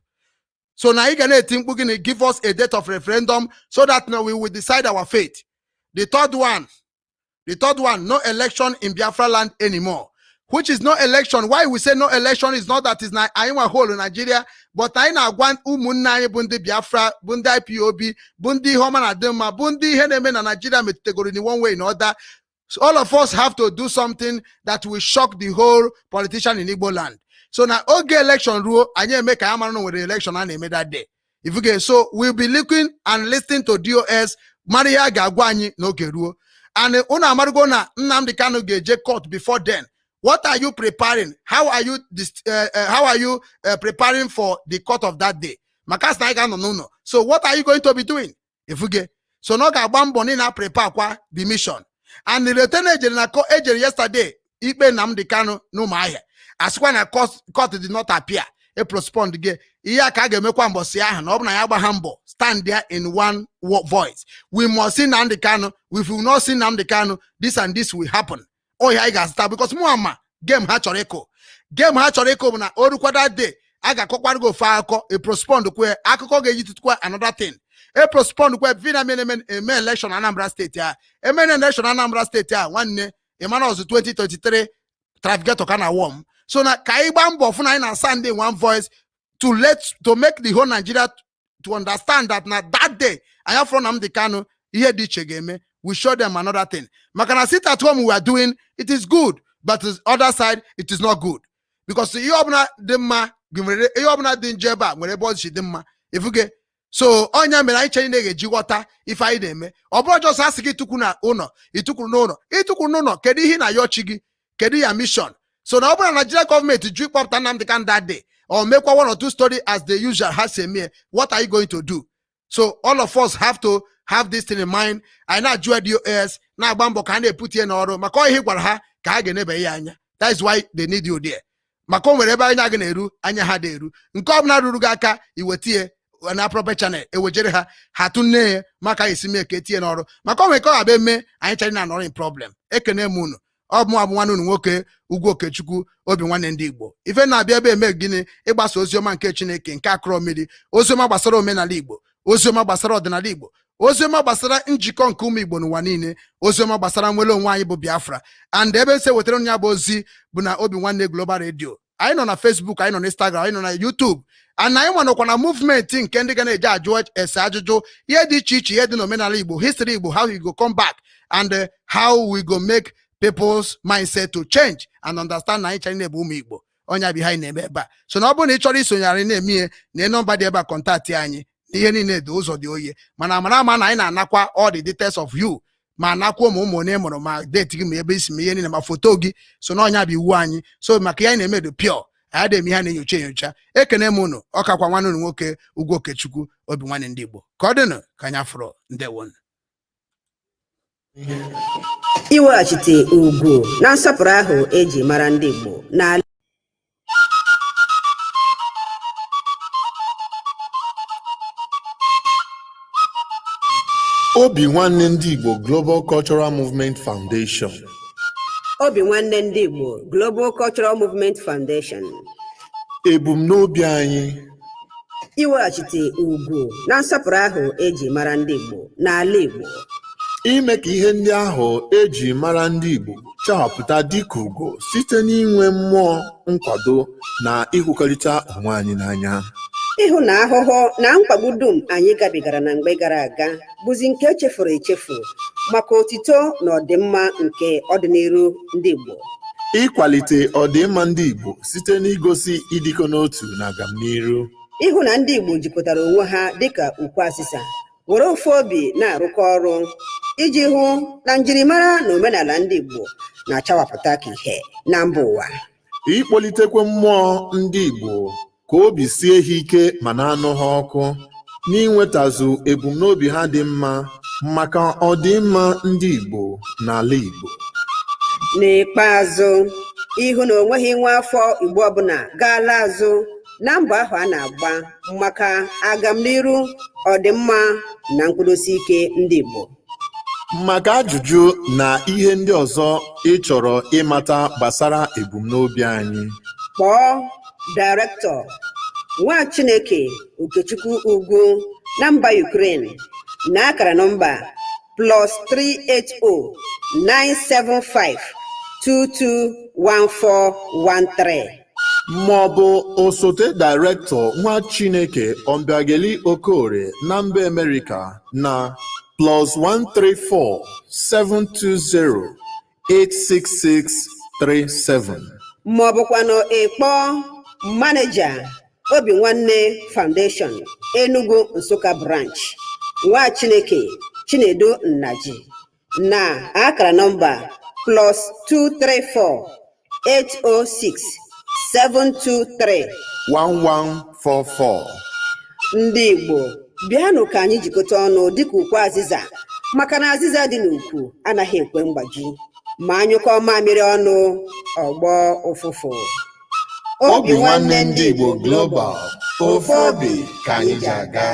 So now you can give us a date of referendum so that now we will decide our fate. The third one, no election in Biafra land anymore. Which is no election. Why we say no election is not that is not I whole in Nigeria, but I now want umunna bundi Biafra, bundi IPOB, bundi Homan Adema, bundi Henemen and Nigeria metegori in one way or another. So all of us have to do something that will shock the whole politician in Igbo land. So now okay election rule, I make a man with the election and made that day. If you get so we'll be looking and listening to DOS Maria Gagwani no Geruo. And una amargona Nnamdi Kanu geje court before then. What are you preparing? How are you preparing for the court of that day? Makas na no. So what are you going to be doing? If we get so no ga bamboni na prepare kwa the mission. And the lieutenant general yesterday, Ikpe Nnamdi Kanu no maye. As when a court did not appear, a postponed again. Iya ka ga emekwa mbosi ahụ na obuna ya gba hambo. Stand there in one voice. We must see Nnamdi Kanu. If we will not see Nnamdi Kanu, this and this will happen. Oh, yeah, I got start because Muamma game hachoreko. Game hachoreko na orukwa that day. I got go fire a postponed kwe akoko ge yitu another thing. A postponed kwe vina men election Anambra State ya. A men election Anambra State ya one ne Emmanuel was 2023 traffic to kana warm. So na kaibambo funa in Sunday one voice to make the whole Nigeria to understand that na that day I have from Nnamdi Kanu here dichegeme. We show them another thing. Makana sit at home we are doing, it is good, but the other side, it is not good. Because you obna demma, you obna dinjeba, when she demma. If you get so onya me na iche nege jiwata if I deme. Obo just ask it tukuna ono, itukuno, kedi hi na yo chigi, kedi ya mission. So now open Nigeria government to drip up Nnamdi Kanu that day, or make one or two story as the usual has a me. What are you going to do? So all of us have to have this thing in mind. I now join DOS. Now Bambo can they put you in order. Makoi higwalha kagenebe. That is why they need you there. Makon wherever anya generu anya haderu. Nkob na rurugaka iwetie na proper channel. Ewejere ha hatune maka isime ketie in order. Makon weko abeme anya chani na no problem. Ekene munu. Obu abwanu nwoke Ugwu Okechukwu Obinwannem ndị Igbo. Ife na abia be eme gini ịgbasa ozioma nke Chineke nke akro mmiri. Ozioma gbasara omenala Igbo. Ozioma gbasara ọdịnala Igbo. Ozioma gbasara njikọ nke ụmụ Igbo n'ụwa niile. Ozioma gbasara nwere onwe anyị bụ Biafra. And ebe nse wetara nya bụ ozi bụ na Obinwannem Global Radio. Anyị nọ na Facebook, anyị nọ na Instagram, anyị nọ na YouTube. And anyị nwanọkwa na movement nke ndị ga na-eje ajụ ese ajụjụ ihe dị iche iche ihe dị n'omenala Igbo, history Igbo, how we go come back and how we go make people's mindset to change and understand na anyị chanye bụ ụmụ Igbo. Onya behind na-eme ebe a. So na ọ bụrụ na ị chọrọ isonyere na-eme ihe na nọmba dị ebe a kọntaktị anyị. Ihe niile dị ụzọ dị oye mana ama na anyị na-anakwa all the details of you ma nakwa ụmụ onye mụrụ ma date gị ma ebe isi ma ihe niile ma foto gị so na ọnya bụ iwu anyị so maka ya na-eme dị pure anyị dị eme ihe na-enyocha ekene m unu ọkakwa nwanne unu nwoke Ugwu Okechukwu Obinwannem ndị Igbo ka ọ dịnụ ka anya fụrụ ndewo iweghachite ugwu na nsọpụrụ ahụ eji mara ndị Igbo na Obinwannem ndị Igbo Global Cultural Movement Foundation. Obinwannem ndị Igbo Global Cultural Movement Foundation. Ebumnobi anyị iweghachite ugwu na nsọpụrụ ahụ eji mara ndị Igbo n'ala Igbo. ime ka ihe ndị ahụ eji mara ndị Igbo chahapụta dịka ugo site n'inwe mmụọ nkwado na ịhụkọrịta onwe anyị n'anya. Ịhụ na ahụhụ na mkpagbu dum anyị gabigara na mgbe gara aga bụzi nke echefuru echefu maka otito na ọdịmma nke ọdịnihu ndị Igbo. Ịkwalite ọdịmma ndị Igbo site n'igosi ịdịkọ n'otu na agamnihu. Ịhụ na ndị Igbo jikọtara onwe ha dịka ukwu asịsa were ofu obi na-arụkọ ọrụ iji hụ na njirimara na omenala ndị Igbo na-achawapụta ka ihe na mba ụwa. Ịkpọlitekwa mmụọ ndị Igbo ka obi sie ha ike ma na-anụ ha ọkụ n'inwetazu ebumnobi ha dị mma maka ọdịmma ndị Igbo n'ala Igbo. N'ikpeazụ ịhụ na onweghị nwa afọ Igbo ọbụla gaala azụ na mbọ ahụ a na-agba maka agamnihu ọdịmma na nkwụdosi ike ndị Igbo. Maka ajụjụ na ihe ndị ọzọ ị chọrọ ịmata gbasara ebumnobi anyị, kpọọ Director nwa Chineke Okechukwu Ugwu na mba Ukraine na akara nọmba +380 975 221413 maọbụ osote director nwa Chineke Ombiageli Okorie na mba America na +134 720 86637 maọbụkwanụ ịkpọ maneja Obinwannem Foundation Enugu Nsukka branch nwa Chineke Chinedu Nnaji na akara nọmba +234 806 723 1144. ndị Igbo bịanụ ka anyị jikọta ọnụ dịka ukwu azịza maka na azịza dị n'ukwu anaghị ekwe mgbaji ma anyụkọ mamịrị ọnụ ọgbọ ụfụfụ. Obinwannem ndị Igbo Global, ofu obi ka anyị ji aga.